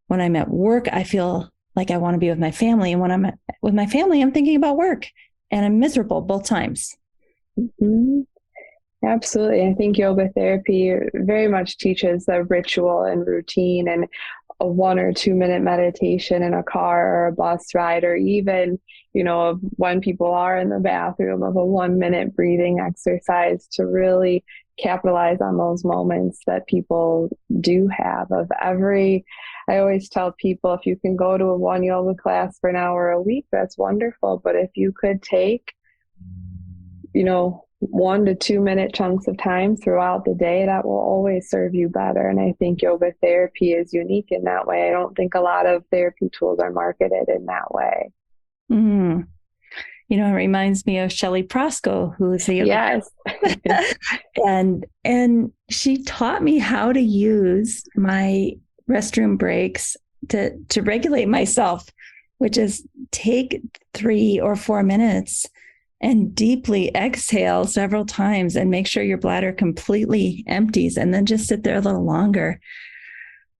Speaker 1: when I'm at work, I feel like I want to be with my family. And when I'm with my family, I'm thinking about work and I'm miserable both times.
Speaker 2: Mm-hmm. Absolutely. I think yoga therapy very much teaches the ritual and routine, and a 1 or 2 minute meditation in a car or a bus ride, or even, you know, when people are in the bathroom, of a 1 minute breathing exercise to really capitalize on those moments that people do have I always tell people, if you can go to a 1 yoga class for an hour a week, that's wonderful. But if you could take, you know, 1 to 2 minute chunks of time throughout the day, that will always serve you better. And I think yoga therapy is unique in that way. I don't think a lot of therapy tools are marketed in that way.
Speaker 1: Mm. You know, it reminds me of Shelley Prosko, who is a yoga and she taught me how to use my restroom breaks to regulate myself, which is take 3 or 4 minutes and deeply exhale several times and make sure your bladder completely empties, and then just sit there a little longer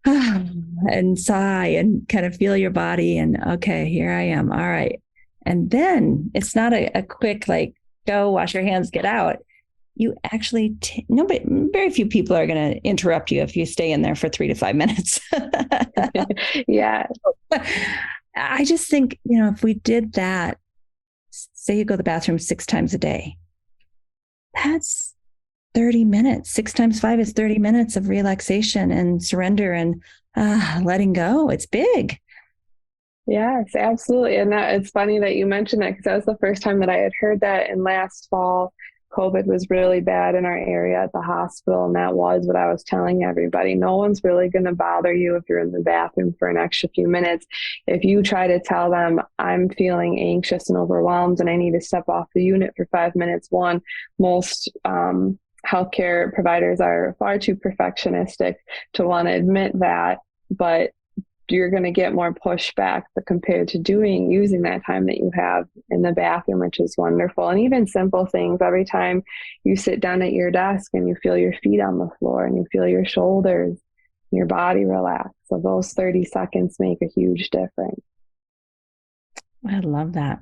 Speaker 1: and sigh and kind of feel your body. And okay, here I am. All right. And then it's not a quick, like, go wash your hands, get out. You actually, very few people are going to interrupt you if you stay in there for 3 to 5 minutes.
Speaker 2: Yeah.
Speaker 1: I just think, you know, if we did that, say you go to the bathroom 6 times a day, that's 30 minutes. 6 times 5 is 30 minutes of relaxation and surrender and letting go. It's big.
Speaker 2: Yes, absolutely. And it's funny that you mentioned that, because that was the first time that I had heard that. And last fall, COVID was really bad in our area at the hospital. And that was what I was telling everybody. No one's really going to bother you if you're in the bathroom for an extra few minutes. If you try to tell them, I'm feeling anxious and overwhelmed and I need to step off the unit for 5 minutes, most healthcare providers are far too perfectionistic to want to admit that. But you're going to get more pushback compared to using that time that you have in the bathroom, which is wonderful. And even simple things, every time you sit down at your desk and you feel your feet on the floor and you feel your shoulders, your body relax. So those 30 seconds make a huge difference.
Speaker 1: I love that.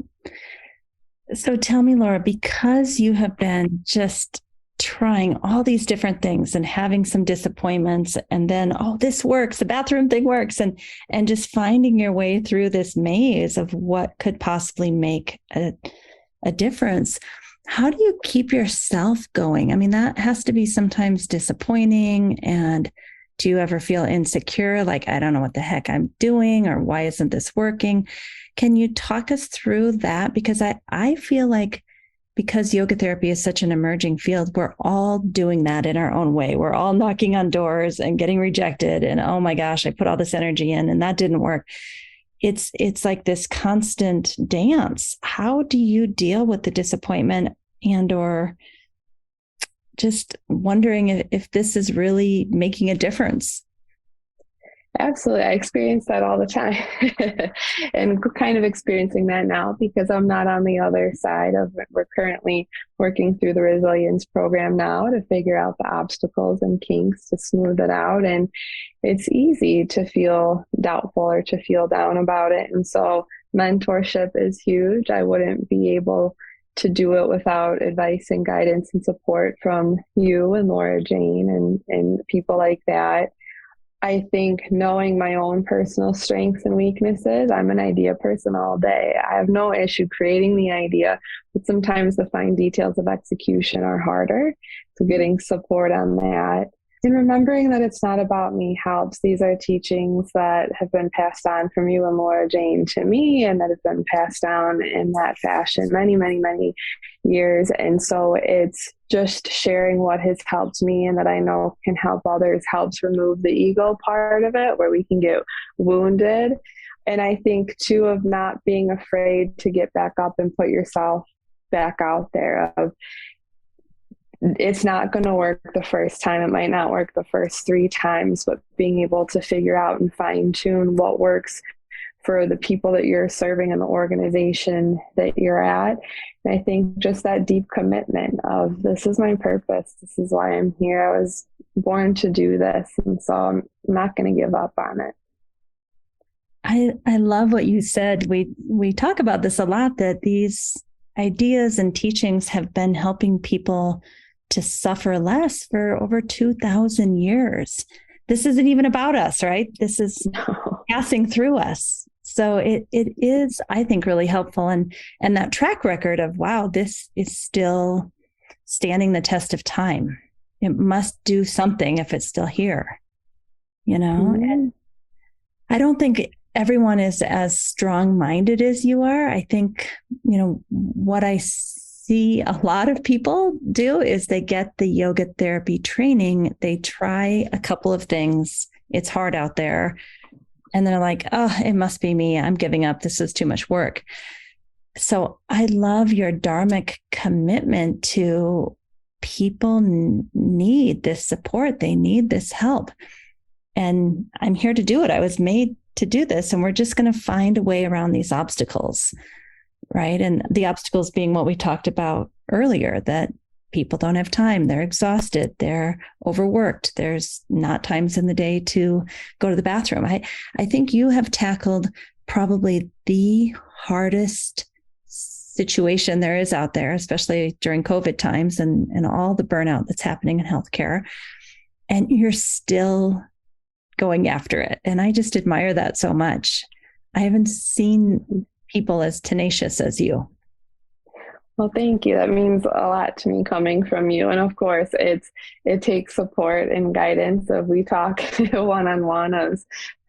Speaker 1: So tell me, Laura, because you have been just trying all these different things and having some disappointments, and then, this works, the bathroom thing works, and just finding your way through this maze of what could possibly make a difference. How do you keep yourself going? I mean, that has to be sometimes disappointing and Do you ever feel insecure? Like, I don't know what the heck I'm doing, or why isn't this working? Can you talk us through that? Because I feel like because yoga therapy is such an emerging field, we're all doing that in our own way. We're all knocking on doors and getting rejected. And oh my gosh, I put all this energy in and that didn't work. It's like this constant dance. How do you deal with the disappointment and or just wondering if this is really making a difference?
Speaker 2: Absolutely. I experience that all the time and kind of experiencing that now because I'm not on the other side of it. We're currently working through the resilience program now to figure out the obstacles and kinks to smooth it out. And it's easy to feel doubtful or to feel down about it. And so mentorship is huge. I wouldn't be able to do it without advice and guidance and support from you and Laura Jane and people like that. I think knowing my own personal strengths and weaknesses, I'm an idea person all day. I have no issue creating the idea, but sometimes the fine details of execution are harder. So getting support on that and remembering that it's not about me helps. These are teachings that have been passed on from you and Laura Jane to me, and that have been passed down in that fashion many, many, many years. And so it's just sharing what has helped me and that I know can help others helps remove the ego part of it where we can get wounded. And I think too of not being afraid to get back up and put yourself back out there of it's not going to work the first time. It might not work the first 3 times, but being able to figure out and fine tune what works for the people that you're serving and the organization that you're at. And I think just that deep commitment of this is my purpose. This is why I'm here. I was born to do this. And so I'm not going to give up on it.
Speaker 1: I love what you said. We talk about this a lot, that these ideas and teachings have been helping people to suffer less for over 2,000 years. This isn't even about us, right? This is passing through us. So it is, I think, really helpful. And that track record of, wow, this is still standing the test of time. It must do something if it's still here, Mm-hmm. And I don't think everyone is as strong-minded as you are. I think, what I see a lot of people do is they get the yoga therapy training. They try a couple of things. It's hard out there. And they're like, oh, it must be me. I'm giving up. This is too much work. So I love your dharmic commitment to people need this support. They need this help. And I'm here to do it. I was made to do this. And we're just going to find a way around these obstacles, right? And the obstacles being what we talked about earlier, that people don't have time. They're exhausted. They're overworked. There's not times in the day to go to the bathroom. I think you have tackled probably the hardest situation there is out there, especially during COVID times and all the burnout that's happening in healthcare. And you're still going after it. And I just admire that so much. I haven't seen people as tenacious as you.
Speaker 2: Well, thank you. That means a lot to me coming from you. And of course, it takes support and guidance. Of we talk one-on-one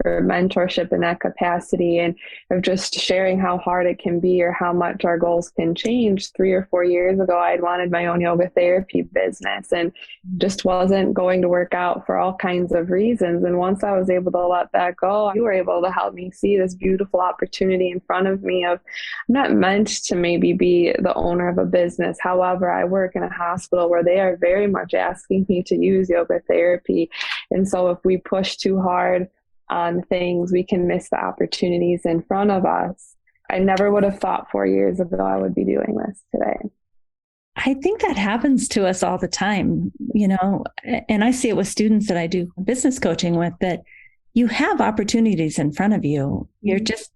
Speaker 2: for mentorship in that capacity, and of just sharing how hard it can be or how much our goals can change. 3 or 4 years ago, I'd wanted my own yoga therapy business and just wasn't going to work out for all kinds of reasons. And once I was able to let that go, you were able to help me see this beautiful opportunity in front of me of I'm not meant to maybe be the owner of a business. However, I work in a hospital where they are very much asking me to use yoga therapy. And so if we push too hard on things, we can miss the opportunities in front of us. I never would have thought 4 years ago I would be doing this today.
Speaker 1: I think that happens to us all the time, and I see it with students that I do business coaching with, that you have opportunities in front of you. You're just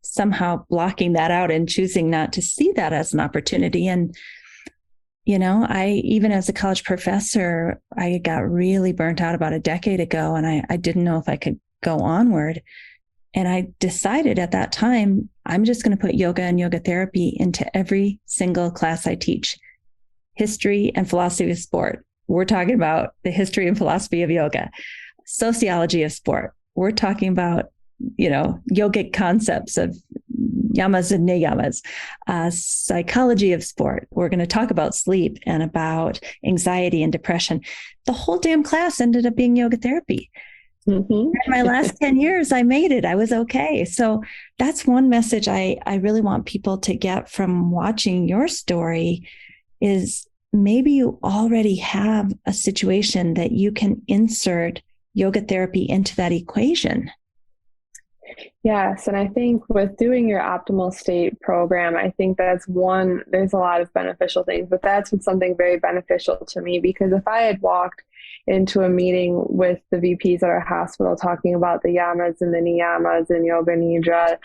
Speaker 1: somehow blocking that out and choosing not to see that as an opportunity. And, I, even as a college professor, I got really burnt out about a decade ago, and I didn't know if I could go onward. And I decided at that time, I'm just going to put yoga and yoga therapy into every single class I teach. History and philosophy of sport. We're talking about the history and philosophy of yoga. sociology of sport. We're talking about, yogic concepts of yamas and niyamas, psychology of sport. We're going to talk about sleep and about anxiety and depression. The whole damn class ended up being yoga therapy. Mm-hmm. In my last 10 years, I made it. I was okay. So that's one message I really want people to get from watching your story is maybe you already have a situation that you can insert yoga therapy into that equation.
Speaker 2: Yes. And I think with doing your optimal state program, I think that's one, there's a lot of beneficial things, but that's been something very beneficial to me, because if I had walked into a meeting with the VPs at our hospital talking about the yamas and the niyamas and yoga nidra,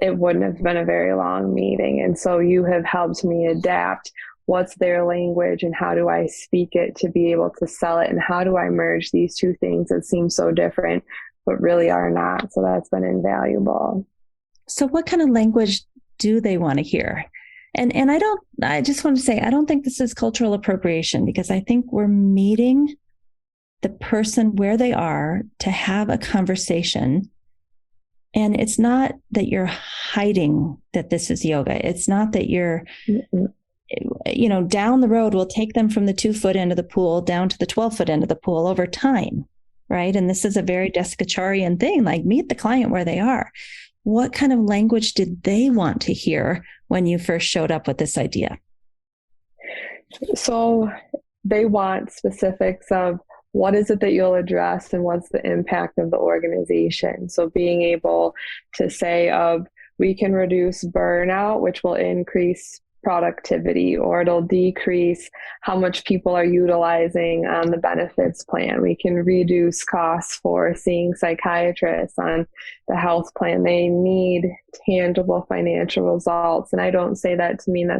Speaker 2: it wouldn't have been a very long meeting. And so you have helped me adapt what's their language and how do I speak it to be able to sell it, and how do I merge these two things that seem so different but really are not. So that's been invaluable.
Speaker 1: So what kind of language do they want to hear? And I just want to say, I don't think this is cultural appropriation, because I think we're meeting the person where they are to have a conversation. And it's not that you're hiding that this is yoga. It's not that you're, down the road, we'll take them from the 2-foot end of the pool down to the 12-foot end of the pool over time. Right. And this is a very Desikacharian thing, like meet the client where they are. What kind of language did they want to hear when you first showed up with this idea?
Speaker 2: So they want specifics of what is it that you'll address and what's the impact of the organization. So being able to say we can reduce burnout, which will increase productivity, or it'll decrease how much people are utilizing on the benefits plan. We can reduce costs for seeing psychiatrists on the health plan. They need tangible financial results. And I don't say that to mean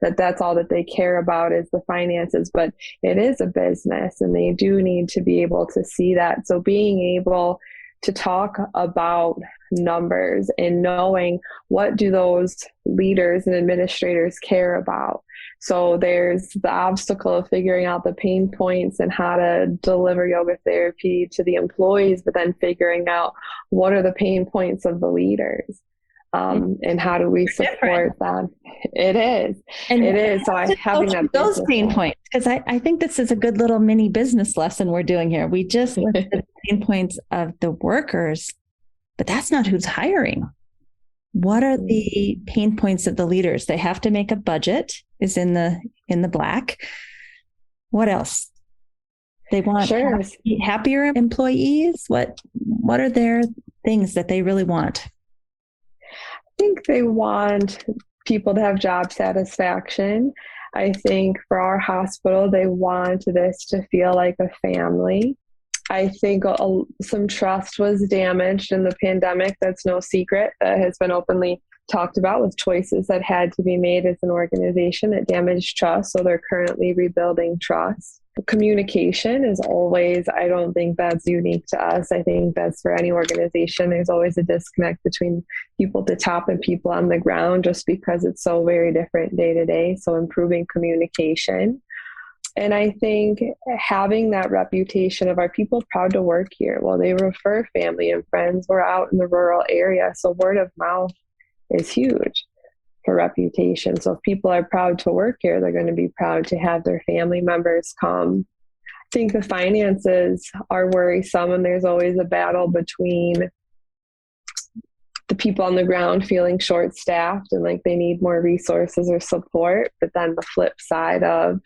Speaker 2: that's all that they care about is the finances, but it is a business and they do need to be able to see that. So being able to talk about numbers and knowing what do those leaders and administrators care about. So there's the obstacle of figuring out the pain points and how to deliver yoga therapy to the employees, but then figuring out what are the pain points of the leaders. And how do we support them? It is.
Speaker 1: And
Speaker 2: it is. So I having that
Speaker 1: those pain points, because I think this is a good little mini business lesson we're doing here. We just listed the pain points of the workers, but that's not who's hiring. What are the pain points of the leaders? They have to make a budget, is in the black. What else? They want happier employees. What are their things that they really want?
Speaker 2: I think they want people to have job satisfaction. I think for our hospital, they want this to feel like a family. I think some trust was damaged in the pandemic. That's no secret. That has been openly talked about with choices that had to be made as an organization. It damaged trust. So they're currently rebuilding trust. Communication is always, I don't think that's unique to us. I think that's for any organization. There's always a disconnect between people at the top and people on the ground, just because it's so very different day to day. So improving communication. And I think having that reputation of, are people proud to work here? Well, they refer family and friends. We're out in the rural area. So word of mouth is huge for reputation. So if people are proud to work here, they're going to be proud to have their family members come. I think the finances are worrisome, and there's always a battle between the people on the ground feeling short-staffed and like they need more resources or support, but then the flip side of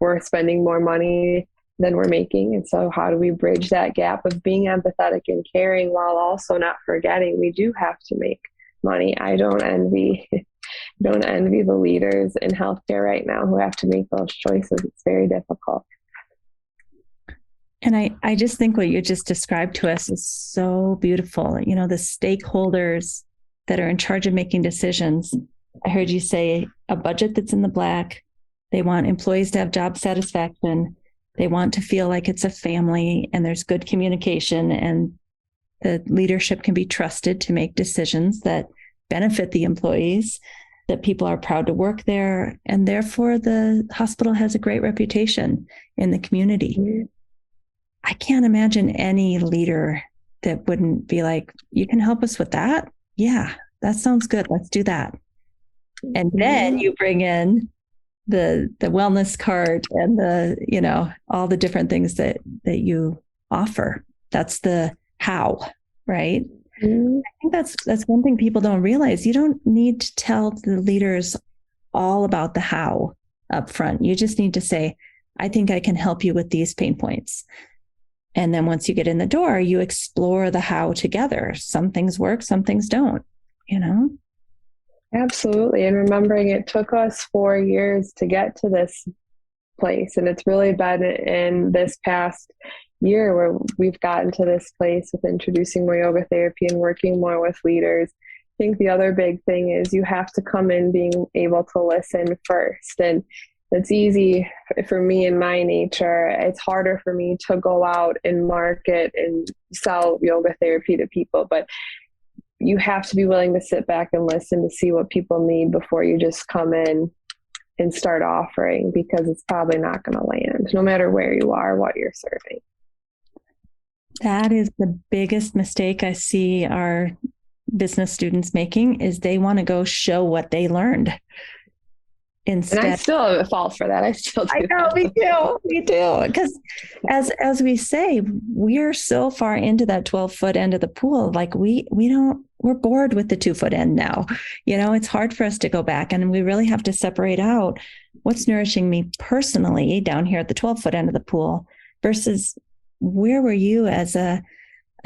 Speaker 2: we're spending more money than we're making. And so how do we bridge that gap of being empathetic and caring while also not forgetting we do have to make money? I don't envy the leaders in healthcare right now who have to make those choices. It's very difficult.
Speaker 1: And I just think what you just described to us is so beautiful. You know, the stakeholders that are in charge of making decisions. I heard you say a budget that's in the black. They want employees to have job satisfaction. They want to feel like it's a family and there's good communication and the leadership can be trusted to make decisions that benefit the employees, that people are proud to work there. And therefore the hospital has a great reputation in the community. I can't imagine any leader that wouldn't be like, you can help us with that? Yeah, that sounds good. Let's do that. And then you bring in the wellness cart and all the different things that you offer. That's the how, right? I think that's one thing people don't realize. You don't need to tell the leaders all about the how up front. You just need to say, I think I can help you with these pain points. And then once you get in the door, you explore the how together. Some things work, some things don't,
Speaker 2: Absolutely. And remembering it took us 4 years to get to this place. And it's really been in this past year where we've gotten to this place with introducing more yoga therapy and working more with leaders. I think the other big thing is you have to come in being able to listen first. And it's easy for me in my nature. It's harder for me to go out and market and sell yoga therapy to people, but you have to be willing to sit back and listen to see what people need before you just come in and start offering, because it's probably not going to land no matter where you are, what you're serving.
Speaker 1: That is the biggest mistake I see our business students making, is they want to go show what they learned. Instead,
Speaker 2: and I still fall for that. I still do.
Speaker 1: I know, we do. Because as we say, we are so far into that 12-foot end of the pool. Like we're bored with the 2-foot end now. It's hard for us to go back, and we really have to separate out what's nourishing me personally down here at the 12-foot end of the pool versus where were you as a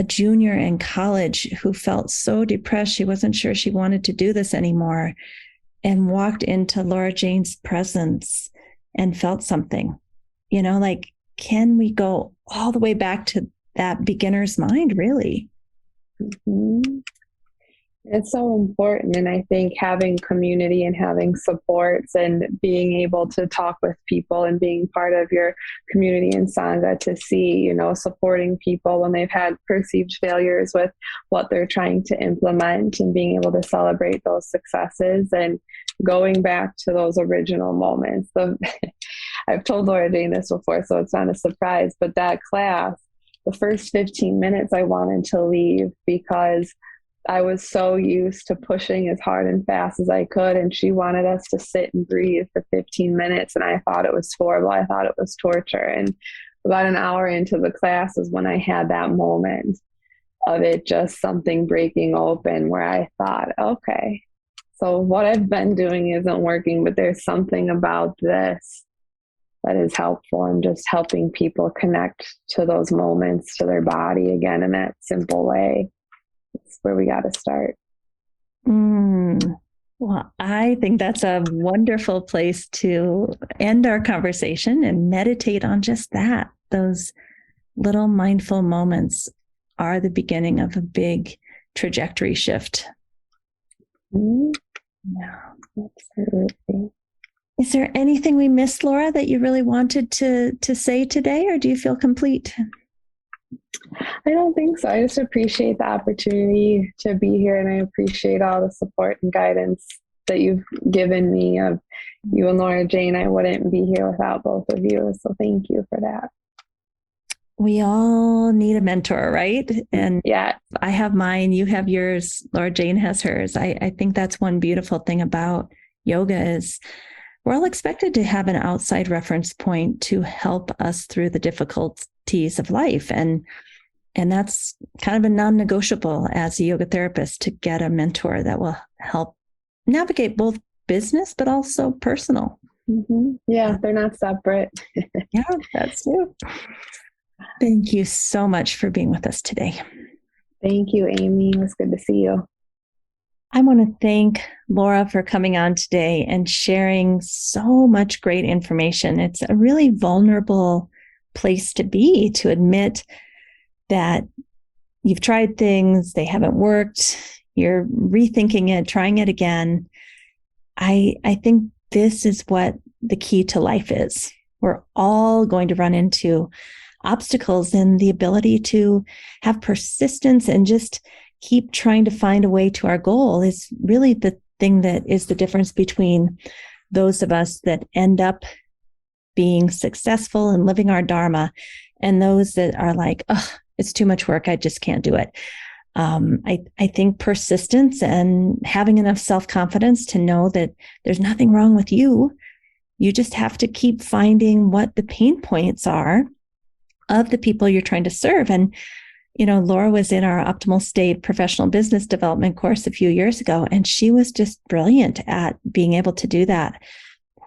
Speaker 1: junior in college who felt so depressed she wasn't sure she wanted to do this anymore, and walked into Laura Jane's presence and felt something. Can we go all the way back to that beginner's mind, really?
Speaker 2: Mm-hmm. It's so important. And I think having community and having supports and being able to talk with people and being part of your community and Sangha to see, supporting people when they've had perceived failures with what they're trying to implement, and being able to celebrate those successes and going back to those original moments. I've told Laura Jane this before, so it's not a surprise, but that class, the first 15 minutes I wanted to leave because I was so used to pushing as hard and fast as I could, and she wanted us to sit and breathe for 15 minutes, and I thought it was horrible. I thought it was torture. And about an hour into the class is when I had that moment of it, just something breaking open, where I thought, okay, so what I've been doing isn't working, but there's something about this that is helpful, and just helping people connect to those moments, to their body again in that simple way. That's where we got to start.
Speaker 1: Well, I think that's a wonderful place to end our conversation and meditate on just that. Those little mindful moments are the beginning of a big trajectory shift.
Speaker 2: Yeah, absolutely.
Speaker 1: Is there anything we missed, Laura, that you really wanted to say today, or do you feel complete?
Speaker 2: I don't think so. I just appreciate the opportunity to be here, and I appreciate all the support and guidance that you've given me. Of you and Laura Jane, I wouldn't be here without both of you. So thank you for that.
Speaker 1: We all need a mentor, right? And
Speaker 2: yeah,
Speaker 1: I have mine, you have yours, Laura Jane has hers. I think that's one beautiful thing about yoga is we're all expected to have an outside reference point to help us through the difficulties of life. And that's kind of a non-negotiable as a yoga therapist, to get a mentor that will help navigate both business, but also personal.
Speaker 2: Mm-hmm. Yeah, they're not separate.
Speaker 1: Yeah, that's true. Thank you so much for being with us today.
Speaker 2: Thank you, Amy. It was good to see you.
Speaker 1: I want to thank Laura for coming on today and sharing so much great information. It's a really vulnerable place to be, to admit that you've tried things, they haven't worked, you're rethinking it, trying it again. I think this is what the key to life is. We're all going to run into obstacles, and the ability to have persistence and just keep trying to find a way to our goal is really the thing that is the difference between those of us that end up being successful and living our dharma and those that are like, oh, it's too much work, I just can't do it. I think persistence and having enough self-confidence to know that there's nothing wrong with you. You just have to keep finding what the pain points are of the people you're trying to serve. And, Laura was in our Optimal State professional business development course a few years ago, and she was just brilliant at being able to do that.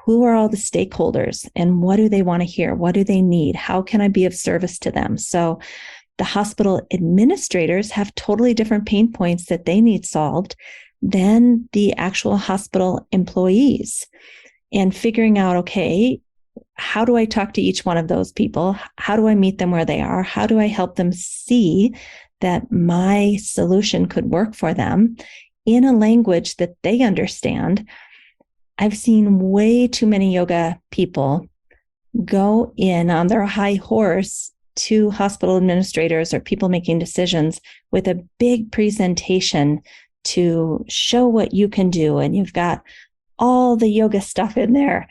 Speaker 1: Who are all the stakeholders and what do they want to hear? What do they need? How can I be of service to them? So the hospital administrators have totally different pain points that they need solved than the actual hospital employees. And figuring out, okay, how do I talk to each one of those people? How do I meet them where they are? How do I help them see that my solution could work for them in a language that they understand? I've seen way too many yoga people go in on their high horse to hospital administrators or people making decisions with a big presentation to show what you can do. And you've got all the yoga stuff in there,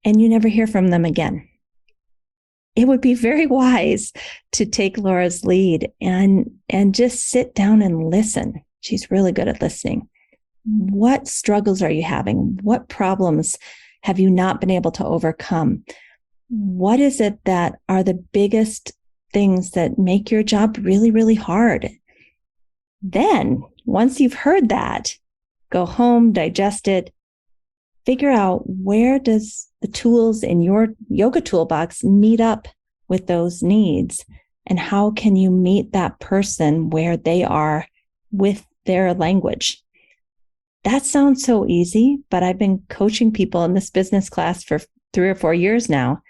Speaker 1: and you never hear from them again. It would be very wise to take Laura's lead and just sit down and listen. She's really good at listening. What struggles are you having? What problems have you not been able to overcome? What is it that are the biggest things that make your job really, really hard? Then, once you've heard that, go home, digest it, figure out where does the tools in your yoga toolbox meet up with those needs, and how can you meet that person where they are with their language. That sounds so easy, but I've been coaching people in this business class for 3 or 4 years now.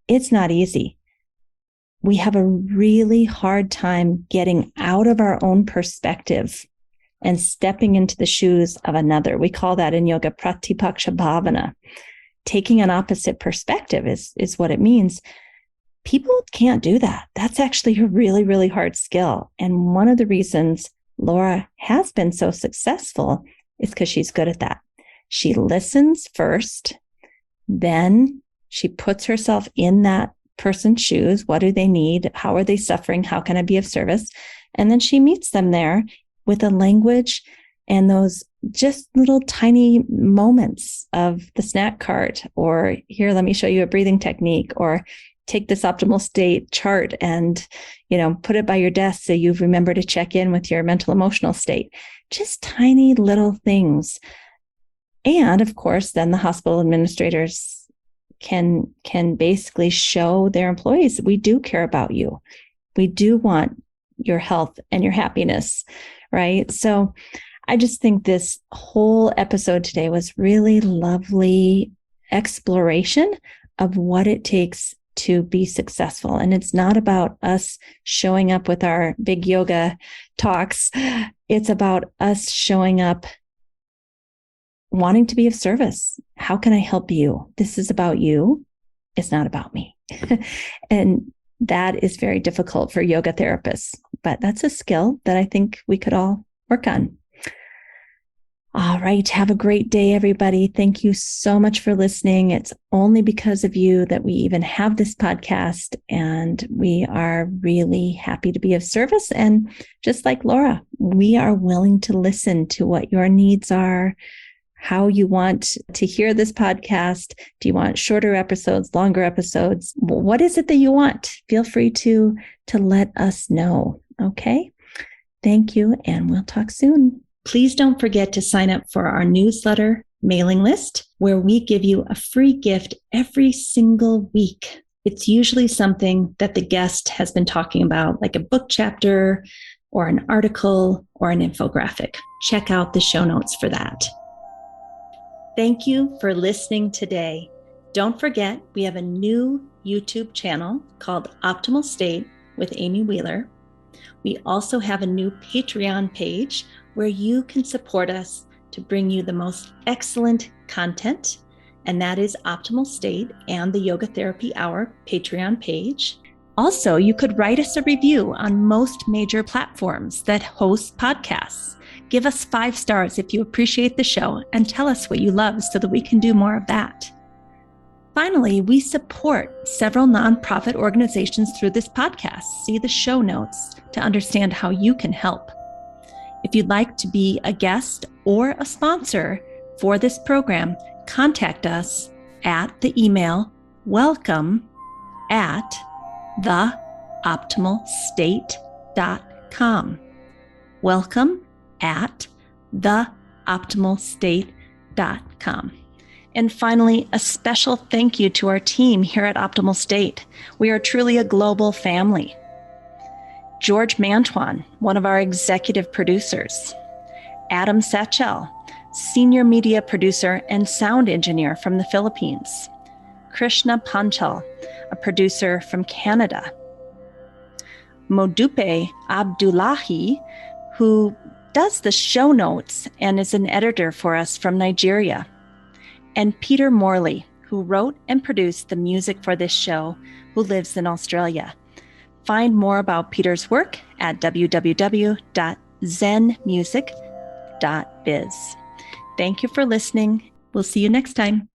Speaker 1: It's not easy. We have a really hard time getting out of our own perspective and stepping into the shoes of another. We call that in yoga pratipaksha bhavana. Taking an opposite perspective is what it means. People can't do that. That's actually a really, really hard skill. And one of the reasons Laura has been so successful is because she's good at that. She listens first, then she puts herself in that person's shoes. What do they need? How are they suffering? How can I be of service? And then she meets them there with a language and those just little tiny moments of the snack cart, or here, let me show you a breathing technique, or take this optimal state chart and, put it by your desk so you remember to check in with your mental emotional state. Just tiny little things. And of course, then the hospital administrators can basically show their employees, we do care about you. We do want your health and your happiness, right? So I just think this whole episode today was really lovely exploration of what it takes to be successful. And it's not about us showing up with our big yoga talks. It's about us showing up wanting to be of service. How can I help you? This is about you. It's not about me. And that is very difficult for yoga therapists, but that's a skill that I think we could all work on. All right. Have a great day, everybody. Thank you so much for listening. It's only because of you that we even have this podcast, and we are really happy to be of service. And just like Laura, we are willing to listen to what your needs are, how you want to hear this podcast. Do you want shorter episodes, longer episodes? What is it that you want? Feel free to let us know. Okay. Thank you. And we'll talk soon. Please don't forget to sign up for our newsletter mailing list, where we give you a free gift every single week. It's usually something that the guest has been talking about, like a book chapter or an article or an infographic. Check out the show notes for that. Thank you for listening today. Don't forget, we have a new YouTube channel called Optimal State with Amy Wheeler. We also have a new Patreon page where you can support us to bring you the most excellent content, and that is Optimal State and the Yoga Therapy Hour Patreon page. Also, you could write us a review on most major platforms that host podcasts. Give us 5 stars if you appreciate the show, and tell us what you love so that we can do more of that. Finally, we support several nonprofit organizations through this podcast. See the show notes to understand how you can help. If you'd like to be a guest or a sponsor for this program, contact us at the email welcome@theoptimalstate.com. welcome@theoptimalstate.com. And finally, a special thank you to our team here at Optimal State. We are truly a global family. George Mantuan, one of our executive producers. Adam Satchel, senior media producer and sound engineer from the Philippines. Krishna Panchal, a producer from Canada. Modupe Abdullahi, who does the show notes and is an editor for us from Nigeria. And Peter Morley, who wrote and produced the music for this show, who lives in Australia. Find more about Peter's work at www.zenmusic.biz. Thank you for listening. We'll see you next time.